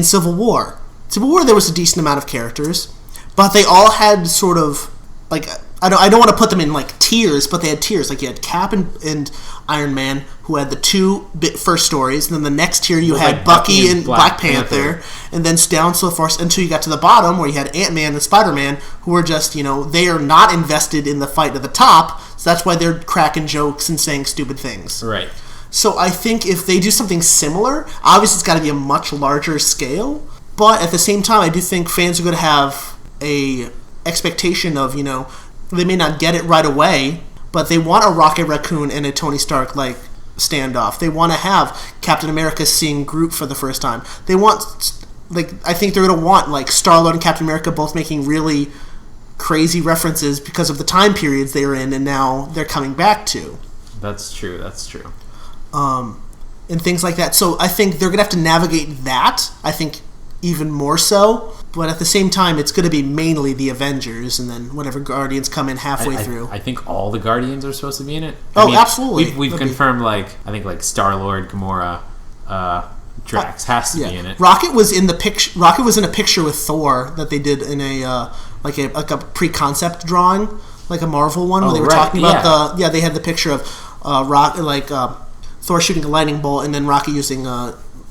Civil War. Civil War, there was a decent amount of characters, but they all had sort of like. I don't want to put them in like tiers, but they had tiers. Like you had Cap and Iron Man, who had the two first stories, and then the next tier you had Bucky and Black Panther, and then down so far until you got to the bottom where you had Ant-Man and Spider-Man, who were just they are not invested in the fight at the top, so that's why they're cracking jokes and saying stupid things. Right. So I think if they do something similar, obviously it's got to be a much larger scale, but at the same time, I do think fans are going to have a expectation of they may not get it right away, but they want a Rocket Raccoon and a Tony Stark standoff. They want to have Captain America seeing Groot for the first time. They want I think they're going to want Star-Lord and Captain America both making really crazy references because of the time periods they were in and now they're coming back to. That's true. And things like that. So I think they're going to have to navigate that. I think even more so. But at the same time, it's going to be mainly the Avengers, and then whatever Guardians come in halfway through. I think all the Guardians are supposed to be in it. Absolutely. We've confirmed I think Star-Lord, Gamora, Drax has to be in it. Rocket was in the picture. Rocket was in a picture with Thor that they did in a pre-concept drawing, like a Marvel one, where they were talking about they had the picture of Thor shooting a lightning bolt, and then Rocket using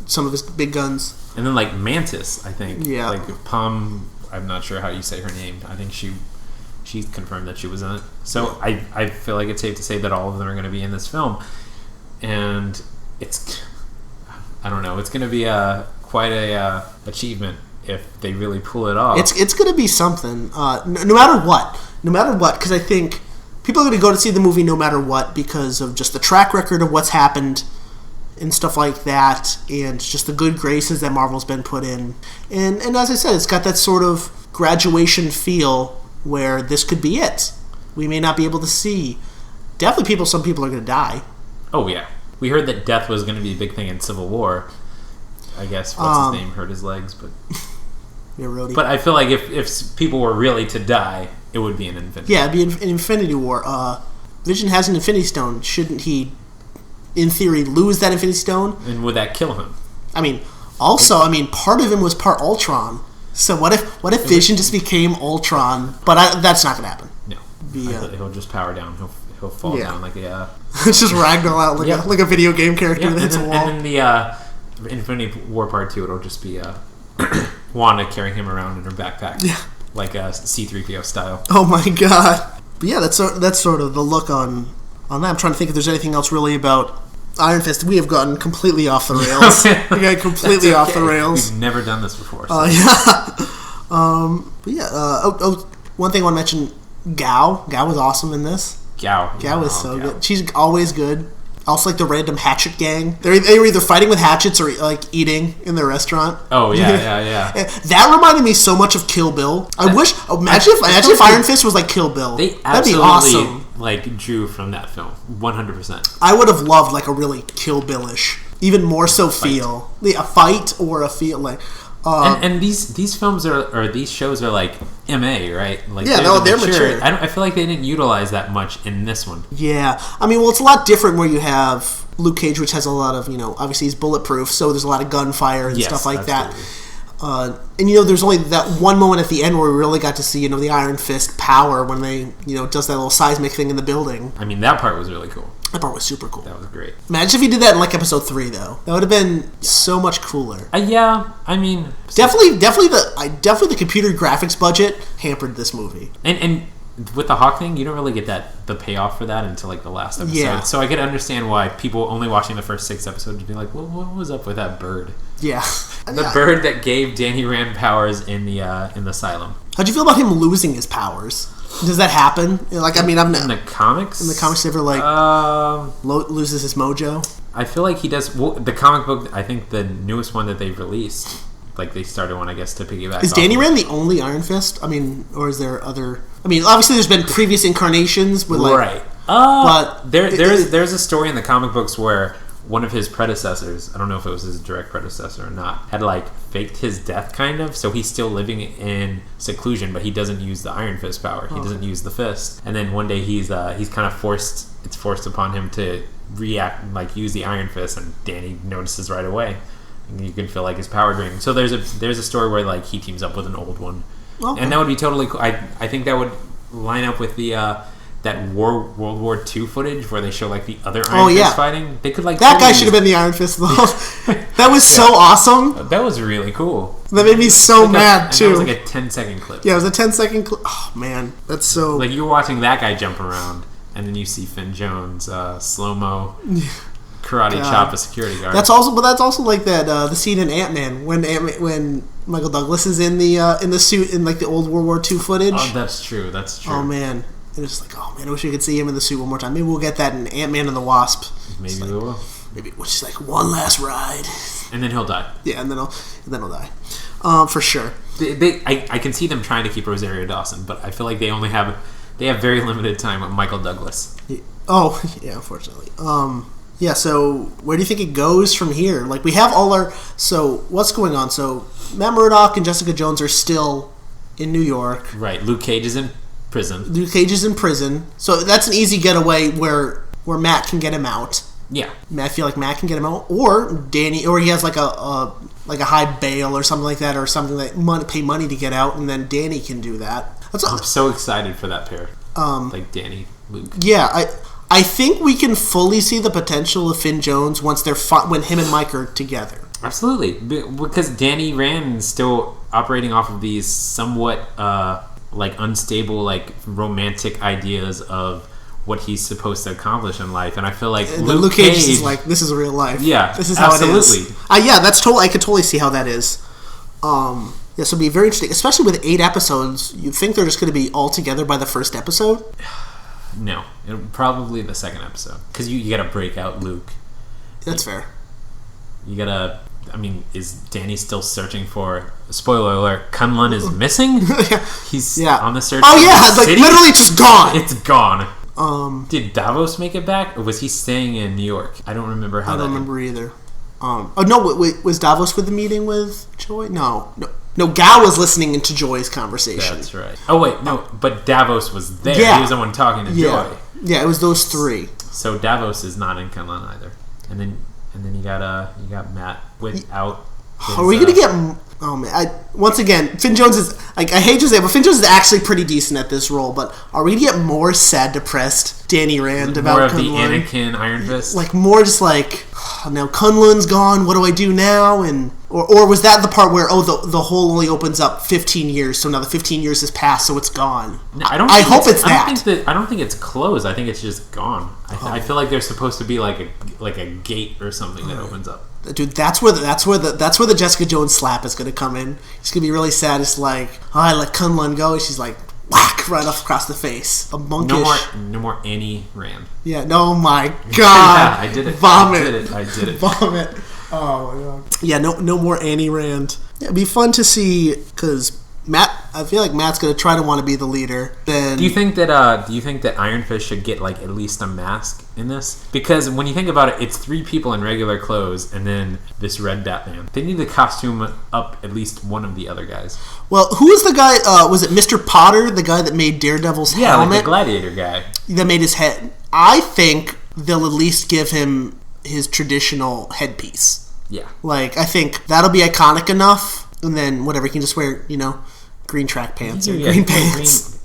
some of his big guns. And then Mantis, I think. Yeah. Pom, I'm not sure how you say her name. I think she confirmed that she was in it. So I feel like it's safe to say that all of them are going to be in this film. And I don't know, it's going to be quite a achievement if they really pull it off. It's going to be something, no matter what, because I think people are going to go to see the movie no matter what because of just the track record of what's happened and stuff like that, and just the good graces that Marvel's been put in. And as I said, it's got that sort of graduation feel where this could be it. We may not be able to see. Definitely some people are going to die. Oh, yeah. We heard that death was going to be a big thing in Civil War. I guess, what's his name, hurt his legs, but... Yeah, Rhodey. But I feel like if people were really to die, it would be an Infinity War. Yeah, it'd be an Infinity War. Vision has an Infinity Stone. Shouldn't he, in theory, lose that Infinity Stone? And would that kill him? Part of him was part Ultron. So what if Vision just became Ultron? But that's not going to happen. No. He'll just power down. He'll fall down like a... It's just ragdoll out like a video game character that hits a wall. And then the Infinity War Part 2, it'll just be Wanda carrying him around in her backpack. Yeah. Like a C-3PO style. Oh my god. But yeah, that's sort of the look on that. I'm trying to think if there's anything else really about Iron Fist. We have gotten completely off the rails. We got completely off the rails. We've never done this before. So. One thing I want to mention, Gao. Gao was awesome in this. Gao was so good. She's always good. Also, the random hatchet gang. They were either fighting with hatchets or eating in their restaurant. Oh yeah. That reminded me so much of Kill Bill. Imagine if Iron Fist was like Kill Bill. That'd be awesome. Drew from that film, 100%. I would have loved a really Kill Bill-ish, even more so feel. A fight or a feel and these films or these shows are MA, right? They're mature. I feel like they didn't utilize that much in this one. Yeah, it's a lot different where you have Luke Cage, which has a lot of obviously he's bulletproof, so there's a lot of gunfire and stuff like that. And there's only that one moment at the end where we really got to see the Iron Fist power when they does that little seismic thing in the building. That part was really cool. That part was super cool. That was great. Imagine if he did that in episode 3, though. That would have been so much cooler. Definitely the computer graphics budget hampered this movie. And with the Hawk thing, you don't really get the payoff for that until the last episode. Yeah. So I could understand why people only watching the first 6 episodes would be like, well, what was up with that bird? Yeah. The bird that gave Danny Rand powers in the asylum. How'd you feel about him losing his powers? Does that happen? In the comics? In the comics, he ever loses his mojo? I feel like he does. Well, the comic book, I think the newest one that they've released, like they started one, I guess, to piggyback. Is Danny Rand the only Iron Fist? I mean, or is there other? I mean, obviously there's been previous incarnations with like, right? But there's a story in the comic books where one of his predecessors, I don't know if it was his direct predecessor or not, had like faked his death kind of, so he's still living in seclusion, but he doesn't use the Iron Fist power. He doesn't use the fist. And then one day he's kind of forced upon him to react, like use the Iron Fist, and Danny notices right away. And you can feel like his power draining. So there's a story where like he teams up with an old one. Okay. And that would be totally cool. I think that would line up with the that World War II footage where they show like the other Iron Fist fighting. They could like that guy should have been the Iron Fist though. That was so awesome. That was really cool. That made me so mad too. It was like a 10-second clip. Yeah, it was a 10-second clip. Oh man, that's so. Like you're watching that guy jump around, and then you see Finn Jones slow mo karate chop a security guard. That's also like that the scene in Ant-Man when Michael Douglas is in the suit in like the old World War II footage. Oh, that's true. Oh man. And it's like, oh man, I wish we could see him in the suit one more time. Maybe we'll get that in Ant-Man and the Wasp. Maybe we will. Maybe which is like one last ride. And then he'll die. Yeah, and then he'll die. For sure. I can see them trying to keep Rosario Dawson, but I feel like they have very limited time with Michael Douglas. Oh yeah, unfortunately. Yeah. So where do you think it goes from here? Like we have all our. So what's going on? So Matt Murdock and Jessica Jones are still in New York. Right. Luke Cage is in prison. So that's an easy getaway where Matt can get him out. Yeah. I feel like Matt can get him out, or Danny, or he has like a high bail or something like that, or something that pay money to get out, and then Danny can do that. I'm so excited for that pair. Like Danny, Luke. Yeah, I think we can fully see the potential of Finn Jones once when him and Mike are together. Absolutely, because Danny Rand is still operating off of these somewhat like unstable, like romantic ideas of what he's supposed to accomplish in life, and I feel like Luke Cage is like, this is real life. Yeah, this is how it is. Yeah, that's totally. I could totally see how that is. Yeah, so it'd be very interesting, especially with 8 episodes. You think they're just going to be all together by the first episode? No, probably the second episode, because you got to break out Luke. That's fair. You gotta. I mean, is Danny still searking for? Spoiler alert: Kunlun is missing. He's on the search. Oh yeah, like city? Literally just gone. It's gone. Did Davos make it back, or was he staying in New York? I don't remember how. I don't remember either. Oh no, wait, was Davos with the meeting with Joy? No. Gal was listening into Joy's conversation. That's right. Oh wait, no, but Davos was there. Yeah. He was the one talking to Joy. Yeah, it was those 3. So Davos is not in Kunlun either, and then you got Matt without. Are we gonna get? Oh man! Once again, Finn Jones is like, I hate to say it, but Finn Jones is actually pretty decent at this role. But are we gonna get more sad, depressed Danny Rand about more of Kunlun? The Anakin Iron Fist? Like more just like, oh, now Kunlun's gone. What do I do now? And or was that the part where the hole only opens up 15 years? So now the 15 years has passed, so it's gone. No, I hope it's that. I don't think it's closed. I think it's just gone. I feel like there's supposed to be like a gate or something that opens up. Dude, that's where the Jessica Jones slap is gonna come in. He's gonna be really sad. It's like, oh, I let Kunlun go. She's like, whack, right off across the face. A monkish. No more Annie Rand. Yeah. No, my God. I did it. Vomit. I did it. Vomit. Oh my God. Yeah. No more Annie Rand. Yeah, it'd be fun to see because I feel like Matt's gonna try to want to be the leader. Then do you think that Iron Fist should get like at least a mask in this? Because when you think about it, it's 3 people in regular clothes and then this red Batman. They need to costume up at least one of the other guys. Well, who was the guy? Was it Mr. Potter, the guy that made Daredevil's helmet? Yeah, like the gladiator guy that made his head. I think they'll at least give him his traditional headpiece. Yeah, like I think that'll be iconic enough. And then whatever, he can just wear, green track pants or green pants.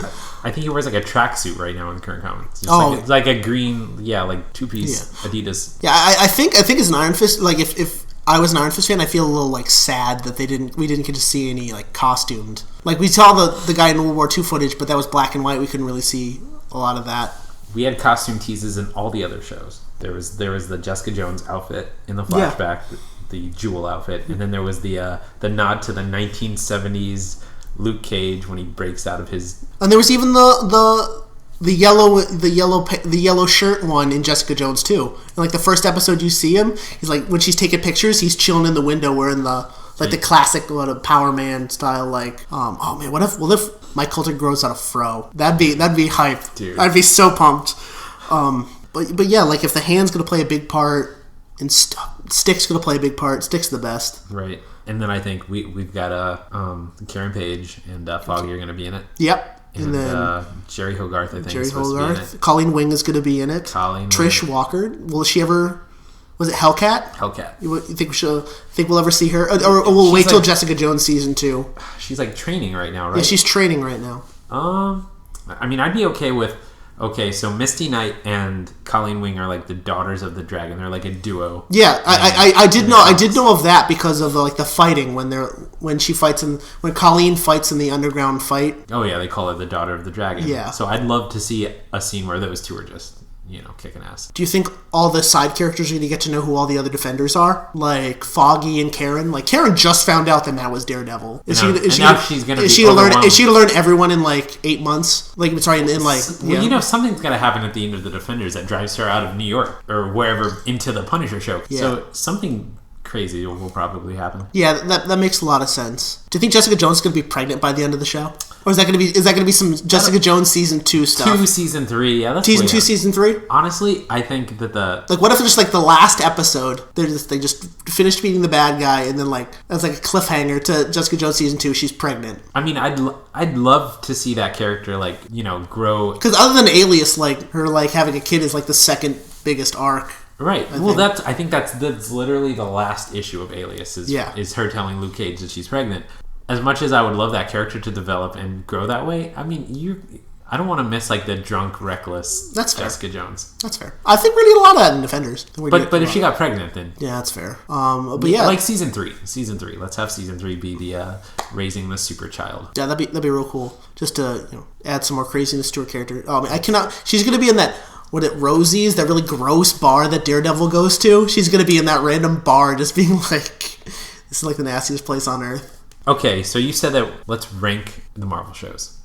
I think he wears like a tracksuit right now in the current comics. Just like a green, like 2-piece Adidas. Yeah, I think as an Iron Fist, like if I was an Iron Fist fan, I feel a little like sad that we didn't get to see any like costumed. Like we saw the guy in World War II footage, but that was black and white. We couldn't really see a lot of that. We had costume teases in all the other shows. There was the Jessica Jones outfit in the flashback. Yeah. The jewel outfit, and then there was the nod to the 1970s Luke Cage when he breaks out of his. And there was even the yellow shirt one in Jessica Jones too. In like the first episode, you see him. He's like when she's taking pictures, he's chilling in the window wearing the like the classic Power Man style. Like, oh man, what if Mike Coulter grows out a fro? That'd be hype. Dude. I'd be so pumped. But yeah, like if the Hand's gonna play a big part and Stick's gonna play a big part, Stick's the best. Right. And then I think we've got Karen Page and Foggy are gonna be in it. Yep. And then Jerry Hogarth, I think. Jerry Hogarth. Colleen Wing is going to be in it. Trish Walker. Will she ever? Was it Hellcat? Hellcat. You think we'll ever see her, or we'll wait till Jessica Jones season 2? She's like training right now, right? Yeah, she's training right now. I mean, I'd be okay with. Okay, so Misty Knight and Colleen Wing are like the daughters of the dragon. They're like a duo. Yeah, I did know of that because of the fighting when Colleen fights in the underground fight. Oh yeah, they call her the daughter of the dragon. Yeah. So I'd love to see a scene where those two are just kicking ass. Do you think all the side characters are going to get to know who all the other defenders are? Like Foggy and Karen? Like Karen just found out that Matt was Daredevil. Is she gonna learn everyone in like 8 months? Like something's going to happen at the end of the Defenders that drives her out of New York or wherever into the Punisher show. Yeah. So something crazy will probably happen. Yeah, that makes a lot of sense. Do you think Jessica Jones is going to be pregnant by the end of the show? Or is that going to be some Jessica Jones season 2 stuff? Season 3, yeah. That's season 2, season 3? Honestly, I think that what if just like the last episode, they just finished beating the bad guy and then like that's like a cliffhanger to Jessica Jones season 2, she's pregnant. I mean, I'd love to see that character grow. Because other than Alias, like her like having a kid is like the second biggest arc. Right. I think that's literally the last issue of Alias is her telling Luke Cage that she's pregnant. As much as I would love that character to develop and grow that way, I mean, I don't want to miss like the drunk, reckless Jessica Jones. That's fair. I think we need a lot of that in Defenders. But if she got pregnant, then yeah, that's fair. But yeah, like season 3. Let's have season 3 be the raising the super child. Yeah, that'd be real cool. Just to add some more craziness to her character. I cannot. She's gonna be in that. Rosie's, that really gross bar that Daredevil goes to. She's going to be in that random bar just being like, this is like the nastiest place on earth. Okay, so you said that let's rank the Marvel shows.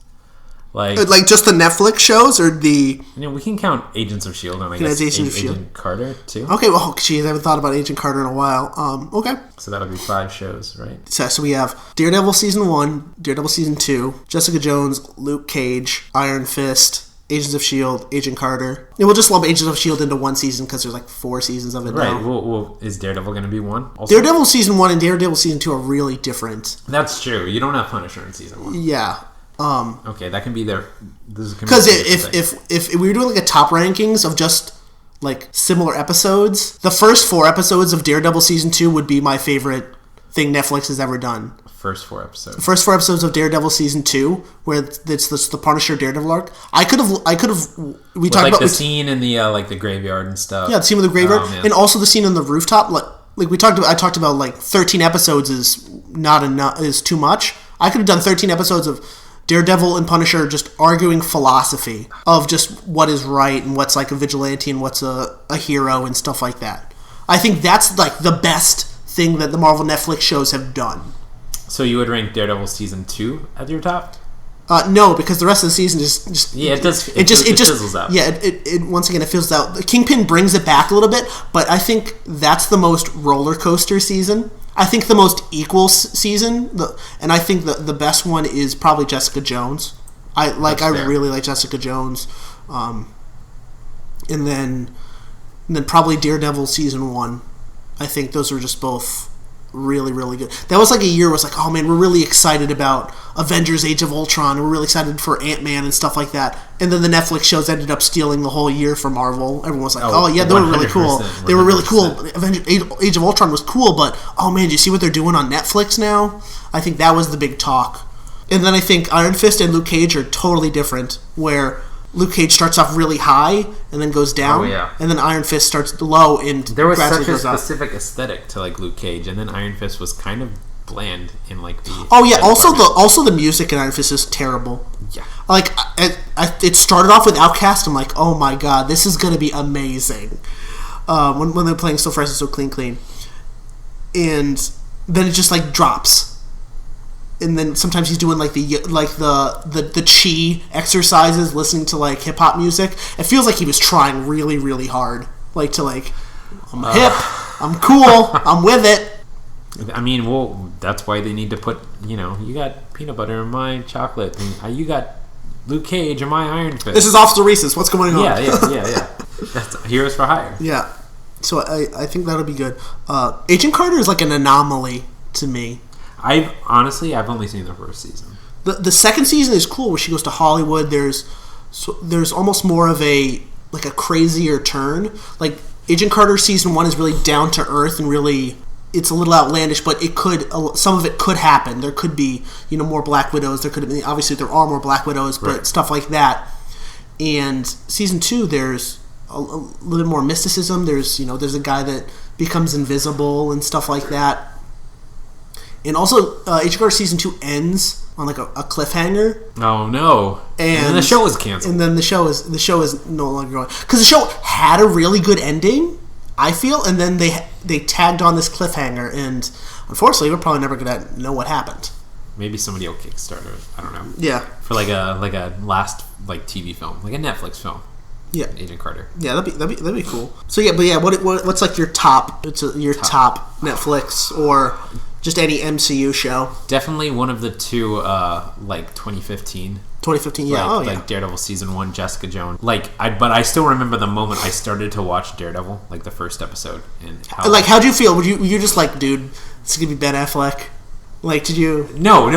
Like just the Netflix shows or the... we can count Agents of S.H.I.E.L.D. and I guess Agent Carter too. Okay, well, geez, I haven't thought about Agent Carter in a while. Okay. So that'll be 5 shows, right? So we have Daredevil Season 1, Daredevil Season 2, Jessica Jones, Luke Cage, Iron Fist, Agents of S.H.I.E.L.D., Agent Carter. And we'll just lump Agents of S.H.I.E.L.D. into one season because there's like 4 seasons of it now. Right. Well, is Daredevil going to be one? Also? Daredevil Season 1 and Daredevil Season 2 are really different. That's true. You don't have Punisher in Season 1. Yeah. Okay, that can be there. Because if we were doing like a top rankings of just like similar episodes, the first 4 episodes of Daredevil Season 2 would be my favorite thing Netflix has ever done. First 4 episodes. The first 4 episodes of Daredevil Season 2, where it's the Punisher Daredevil arc. I could have. We talked about the scene in the the graveyard and stuff. Yeah, the scene with the graveyard, and also the scene on the rooftop. Like we talked about, I talked about like 13 episodes is not enough, is too much. I could have done 13 episodes of Daredevil and Punisher just arguing philosophy of just what is right and what's like a vigilante and what's a hero and stuff like that. I think that's like the best thing that the Marvel Netflix shows have done. So you would rank Daredevil Season 2 at your top? No, because the rest of the season just yeah, it does. It just fizzles out. Yeah, it once again it fizzles out. The Kingpin brings it back a little bit, but I think that's the most roller coaster season. I think the most equal season, and I think the best one is probably Jessica Jones. I really like Jessica Jones, and then probably Daredevil Season 1. I think those are just both really, really good. That was like a year where it's like, oh man, we're really excited about Avengers Age of Ultron, and we're really excited for Ant-Man and stuff like that. And then the Netflix shows ended up stealing the whole year for Marvel. Everyone was like, oh yeah, they were really cool. They were really cool. Avengers Age of Ultron was cool, but oh man, do you see what they're doing on Netflix now? I think that was the big talk. And then I think Iron Fist and Luke Cage are totally different, where Luke Cage starts off really high and then goes down. Oh, yeah. And then Iron Fist starts low and there was gradually such a goes up. specific aesthetic to like Luke Cage, and then Iron Fist was kind of bland in like the. Oh yeah, also the music in Iron Fist is terrible. Yeah. Like it started off with Outkast. I'm like, oh my god, this is gonna be amazing. When they're playing So Fresh and So Clean, and then it just like drops. And then sometimes he's doing like the chi exercises, listening to like hip hop music. It feels like he was trying really, really hard, like to like, I'm hip, I'm cool, I'm with it. I mean, that's why they need to put, you got peanut butter in my chocolate, and you got Luke Cage in my Iron Fist. This is Officer Reese's. What's going on? Yeah. That's Heroes for Hire. Yeah. So I think that'll be good. Agent Carter is like an anomaly to me. I've only seen the first season. The second season is cool, where she goes to Hollywood. There's almost more of a crazier turn. Like Agent Carter season 1 is really down to earth and really, it's a little outlandish, but some of it could happen. There could be more Black Widows. There could have been, obviously there are more Black Widows, but right. Stuff like that. And season 2, there's a little bit more mysticism. There's a guy that becomes invisible and stuff like that. And also, Agent Carter season 2 ends on like a cliffhanger. Oh no! And then the show is canceled. And then the show is no longer going, because the show had a really good ending, I feel, and then they tagged on this cliffhanger, and unfortunately, we're probably never gonna know what happened. Maybe somebody will Kickstarter it. I don't know. Yeah. For like a last TV film, like a Netflix film. Yeah. Agent Carter. Yeah, that'd be cool. So what's like your top? Top Netflix or just any MCU show? Definitely one of the two, like 2015. 2015, yeah. Like Daredevil season 1, Jessica Jones. But I still remember the moment I started to watch Daredevil, like the first episode. And how'd you feel? Were you just like, dude, this is gonna be Ben Affleck? Like, did you? No,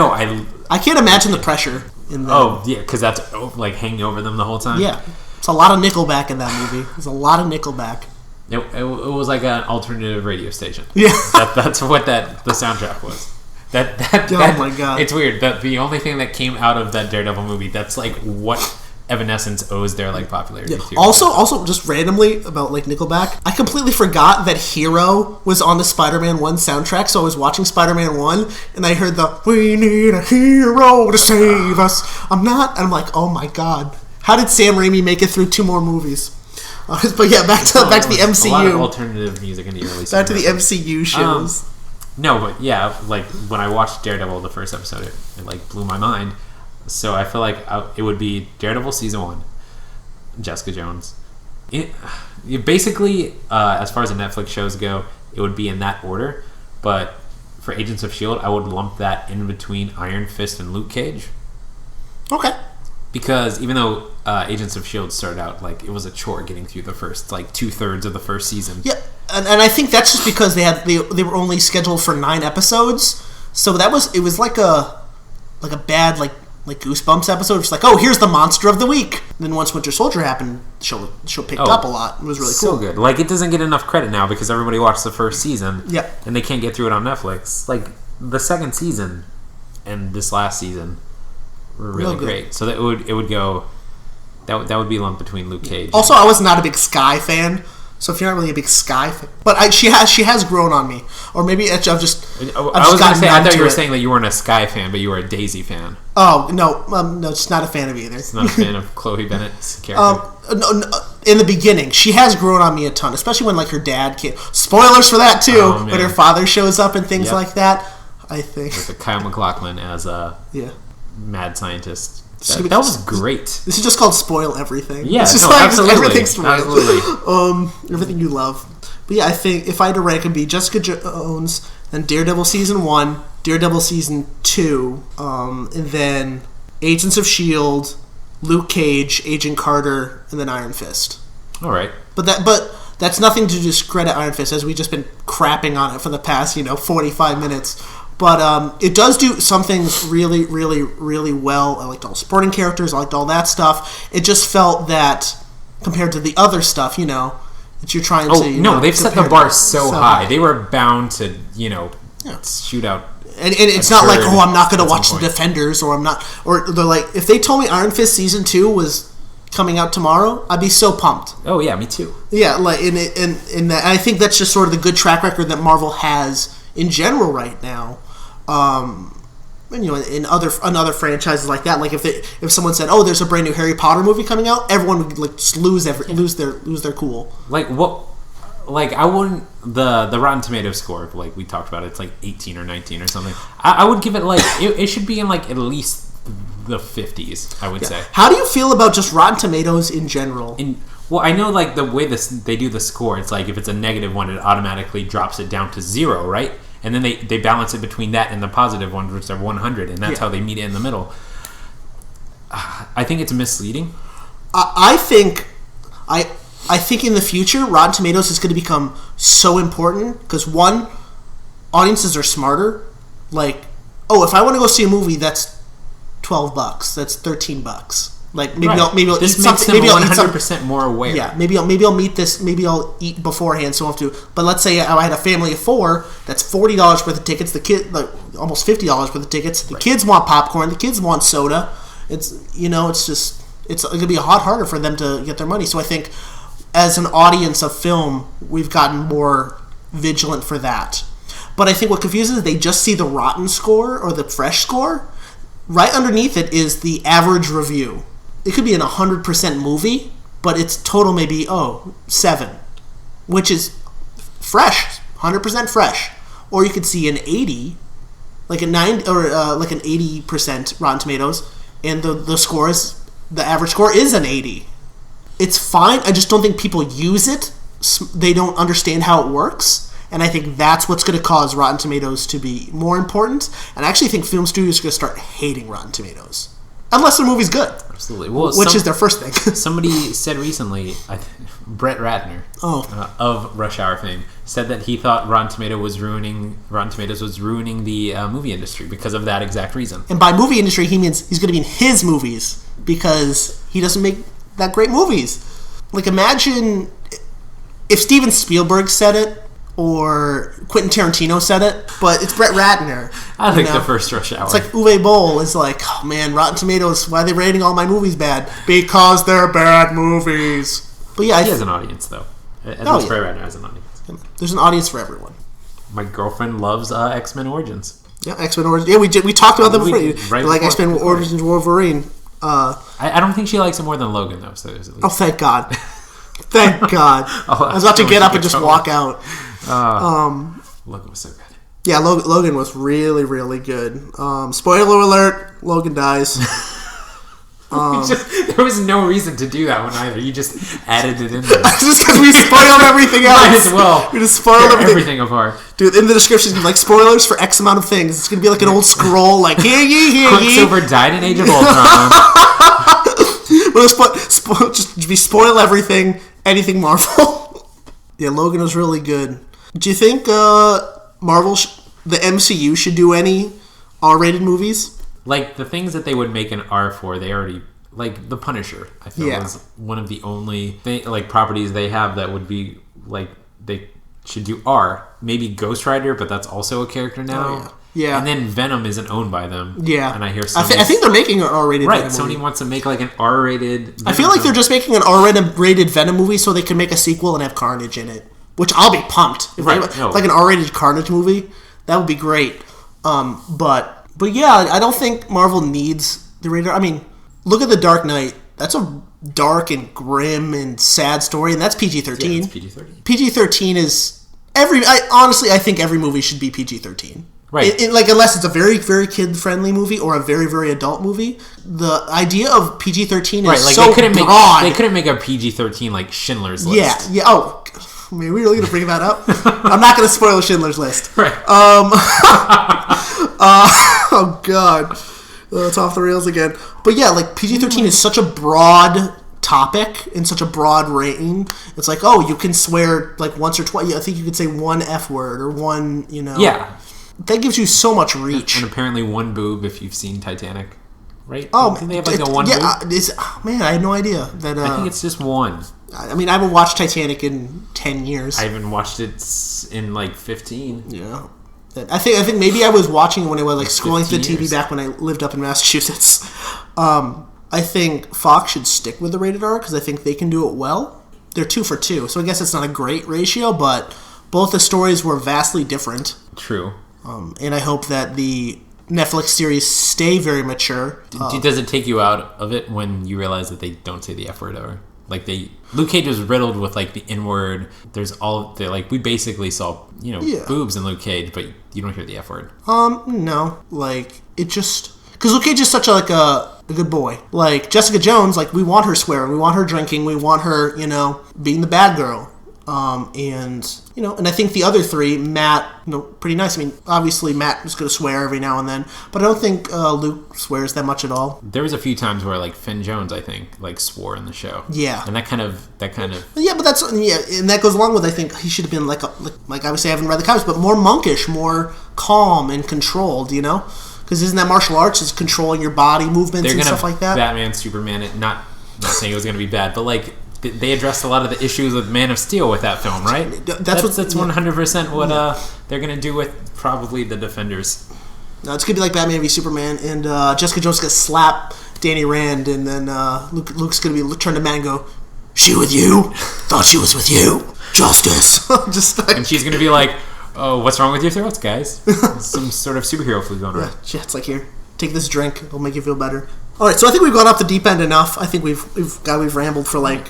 I can't imagine the pressure in that. Oh yeah, because that's like hanging over them the whole time. Yeah, it's a lot of Nickelback in that movie. There's a lot of Nickelback. It was like an alternative radio station. Yeah, that's what the soundtrack was. Oh my god, it's weird. That the only thing that came out of that Daredevil movie, that's like what Evanescence owes their like popularity to. Also, just randomly about like Nickelback, I completely forgot that Hero was on the Spider-Man 1 soundtrack. So I was watching Spider-Man 1 and I heard the "We need a hero to save us." And I'm like, oh my god, how did Sam Raimi make it through 2 more movies? But yeah, back to the MCU. A lot of alternative music in the early. Back to the MCU shows. No, but yeah, like when I watched Daredevil the first episode, it like blew my mind. So I feel like it would be Daredevil season 1, Jessica Jones. Basically, as far as the Netflix shows go, it would be in that order. But for Agents of S.H.I.E.L.D., I would lump that in between Iron Fist and Luke Cage. Okay. Because even though Agents of S.H.I.E.L.D. started out like it was a chore getting through the first like 2/3 of the first season. Yeah, and I think that's just because they were only scheduled for 9 episodes, so it was like a bad like Goosebumps episode. It's like, oh, here's the monster of the week. And then once Winter Soldier happened, the show picked up a lot. It was really cool. So good. Like it doesn't get enough credit now because everybody watched the first season. Yeah, and they can't get through it on Netflix. Like the second season and this last season were really great. So that it would go. That would be lumped between Luke Cage. Also, I was not a big Skye fan, so if you're not really a big Skye fan, but she has grown on me, or maybe I was going to say I thought you were saying that you weren't a Skye fan, but you were a Daisy fan. Oh no, just not a fan of either. It's not a fan of Chloe Bennett's character. No, in the beginning, she has grown on me a ton, especially when like her dad came. Spoilers for that too, when her father shows up and things like that. I think with Kyle MacLachlan as a mad scientist. That was great. This is just called spoil everything. Yeah, absolutely. Everything's spoiled. Absolutely. Everything you love. But yeah, I think if I had to rank, it'd be Jessica Jones, then Daredevil season 1, Daredevil season 2, and then Agents of S.H.I.E.L.D., Luke Cage, Agent Carter, and then Iron Fist. All right. But that's nothing to discredit Iron Fist, as we've just been crapping on it for the past 45 minutes. But it does do some things really, really, really well. I liked all the supporting characters. I liked all that stuff. It just felt that compared to the other stuff, that you're trying to... they've set the bar so high. They were bound to, shoot out... And it's not like, I'm not going to watch The Defenders, or I'm not... Or they're like, if they told me Iron Fist Season 2 was coming out tomorrow, I'd be so pumped. Oh, yeah, me too. Yeah, like, in that... I think that's just sort of the good track record that Marvel has in general right now. In other franchises like that, like if someone said, "Oh, there's a brand new Harry Potter movie coming out," everyone would like just lose their cool. Like what? Like I wouldn't the Rotten Tomatoes score, like we talked about, it's like 18 or 19 or something. I would give it like it should be in like at least the 50s. I would say. How do you feel about just Rotten Tomatoes in general? Well, I know like the way they do the score, it's like if it's a -1, it automatically drops it down to 0, right? and then they balance it between that and the positive ones, which are 100, and that's how they meet it in the middle. I think it's misleading. I think in the future, Rotten Tomatoes is going to become so important because, one, audiences are smarter. Like, if I want to go see a movie that's $12, that's $13. Like maybe I'll this eat makes something. them Maybe 100% more aware. Yeah, maybe I'll meet this. Maybe I'll eat beforehand, so I have to. But let's say I had a family of 4. That's $40 worth of tickets. The kid, like almost $50 worth of tickets. The kids want popcorn. The kids want soda. It's it's going to be a lot harder for them to get their money. So I think as an audience of film, we've gotten more vigilant for that. But I think what confuses is they just see the rotten score or the fresh score. Right underneath it is the average review. It could be an 100% movie, but its total may be 7, which is fresh, 100% fresh. Or you could see an 80, like a 9 or like an 80% Rotten Tomatoes, and the average score is an 80. It's fine. I just don't think people use it. They don't understand how it works. And I think that's what's going to cause Rotten Tomatoes to be more important. And I actually think film studios are going to start hating Rotten Tomatoes. Unless the movie's good. Absolutely. Well, which is their first thing. Somebody said recently, Brett Ratner of Rush Hour fame, said that he thought Rotten Tomatoes was ruining the movie industry because of that exact reason. And by movie industry, he means he's going to be in his movies because he doesn't make that great movies. Like, imagine if Steven Spielberg said it, or Quentin Tarantino said it, but it's Brett Ratner. I like the first Rush Hour. It's like Uwe Boll is like, oh man, Rotten Tomatoes, why are they rating all my movies bad? Because they're bad movies. But yeah, he has an audience though. Brett Ratner has an audience. There's an audience for everyone. My girlfriend loves X-Men Origins. Yeah, X-Men Origins. Yeah, we talked about them before. Like X-Men Origins Wolverine. I don't think she likes it more than Logan though. So there's at least... Oh, thank God. Thank God. I was about to get up and just walk out. Logan was so good. Yeah, Logan was really, really good. Spoiler alert: Logan dies. There was no reason to do that one either. You just added it in there. Just because we spoiled everything else. Might as well. We just spoiled everything apart. Dude, in the description, like spoilers for X amount of things. It's gonna be like an old scroll, like hear ye. Quicksilver died in Age of Ultron. We'll just spoil everything, anything Marvel. Yeah, Logan was really good. Do you think Marvel, the MCU, should do any R-rated movies? Like, the things that they would make an R for, they already... Like, The Punisher, I feel, is one of the only properties they have that would be, like, they should do R. Maybe Ghost Rider, but that's also a character now. Oh, yeah. And then Venom isn't owned by them. Yeah. And I hear I think they're making an R-rated Venom movie. Sony wants to make, like, an R-rated... Venom I feel like they're just making an R-rated Venom movie so they can make a sequel and have Carnage in it. Which I'll be pumped. If like an R-rated Carnage movie, that would be great. But yeah, I don't think Marvel needs the rated. I mean, look at The Dark Knight. That's a dark and grim and sad story, and that's PG-13. Yeah, it's PG-13. PG-13 is I think every movie should be PG-13. Right. Like, unless it's a very, very kid-friendly movie or a very, very adult movie. The idea of PG-13 is so broad. They couldn't make a PG-13 like Schindler's List. Yeah. Oh. I mean, are we really going to bring that up? I'm not going to spoil Schindler's List. Right. Oh, God. It's off the rails again. But yeah, like, PG-13 is such a broad topic and such a broad rating. It's like, you can swear, like, once or twice. I think you could say one F word or one, Yeah. That gives you so much reach. And apparently one boob if you've seen Titanic. Right? Oh, they have, like, a one boob? Man, I had no idea. I think it's just one. I mean, I haven't watched Titanic in 10 years. I haven't watched it in like 15. Yeah. I think maybe I was watching when I was like scrolling through the TV back when I lived up in Massachusetts. I think Fox should stick with the rated R because I think they can do it well. They're 2 for 2, so I guess it's not a great ratio, but both the stories were vastly different. True. And I hope that the Netflix series stay very mature. Does it take you out of it when you realize that they don't say the F word ever? Like Luke Cage was riddled with like the N-word. There's we basically saw boobs in Luke Cage, but you don't hear the F word. No, like it just because Luke Cage is such a good boy. Like Jessica Jones, like we want her swearing, we want her drinking, we want her being the bad girl. And and I think the other three, Matt, pretty nice. I mean, obviously Matt was going to swear every now and then, but I don't think Luke swears that much at all. There was a few times where like Finn Jones, I think, like swore in the show. Yeah, and that kind of. Yeah, but and that goes along with, I think he should have been like obviously I haven't read the comics, but more monkish, more calm and controlled. Because isn't that martial arts is controlling your body movements and stuff like that? Batman, Superman, not saying it was going to be bad, but like they addressed a lot of the issues with Man of Steel with that film, right? That's 100% what they're going to do with probably the Defenders. No, it's going to be like Batman v Superman, and Jessica Jones going to slap Danny Rand, and then Luke's going to be turned to Matt and go, "She with you? Thought she was with you. Justice." And she's going to be like, "Oh, what's wrong with your throats, guys?" Some sort of superhero flu going on. Yeah, it's like, here, take this drink. It'll make you feel better. All right, so I think we've gone off the deep end enough. I think we've rambled for like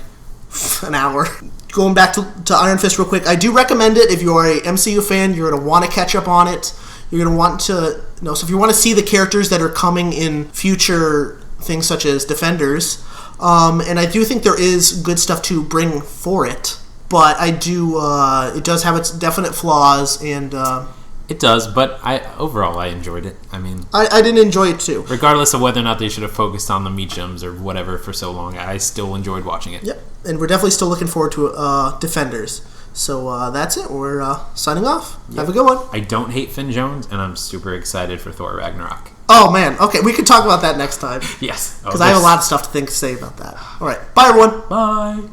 an hour. Going back to Iron Fist real quick, I do recommend it if you're a MCU fan. You're going to want to catch up on it. You're going to want to so if you want to see the characters that are coming in future things such as Defenders, and I do think there is good stuff to bring for it. But I do. It does have its definite flaws, and it does. But overall I enjoyed it. I mean, I didn't enjoy it too. Regardless of whether or not they should have focused on the Meachums or whatever for so long, I still enjoyed watching it. Yep, and we're definitely still looking forward to Defenders. So that's it. We're signing off. Yep. Have a good one. I don't hate Finn Jones, and I'm super excited for Thor Ragnarok. Oh man, okay, we could talk about that next time. Yes, because I have a lot of stuff to say about that. All right, bye everyone. Bye.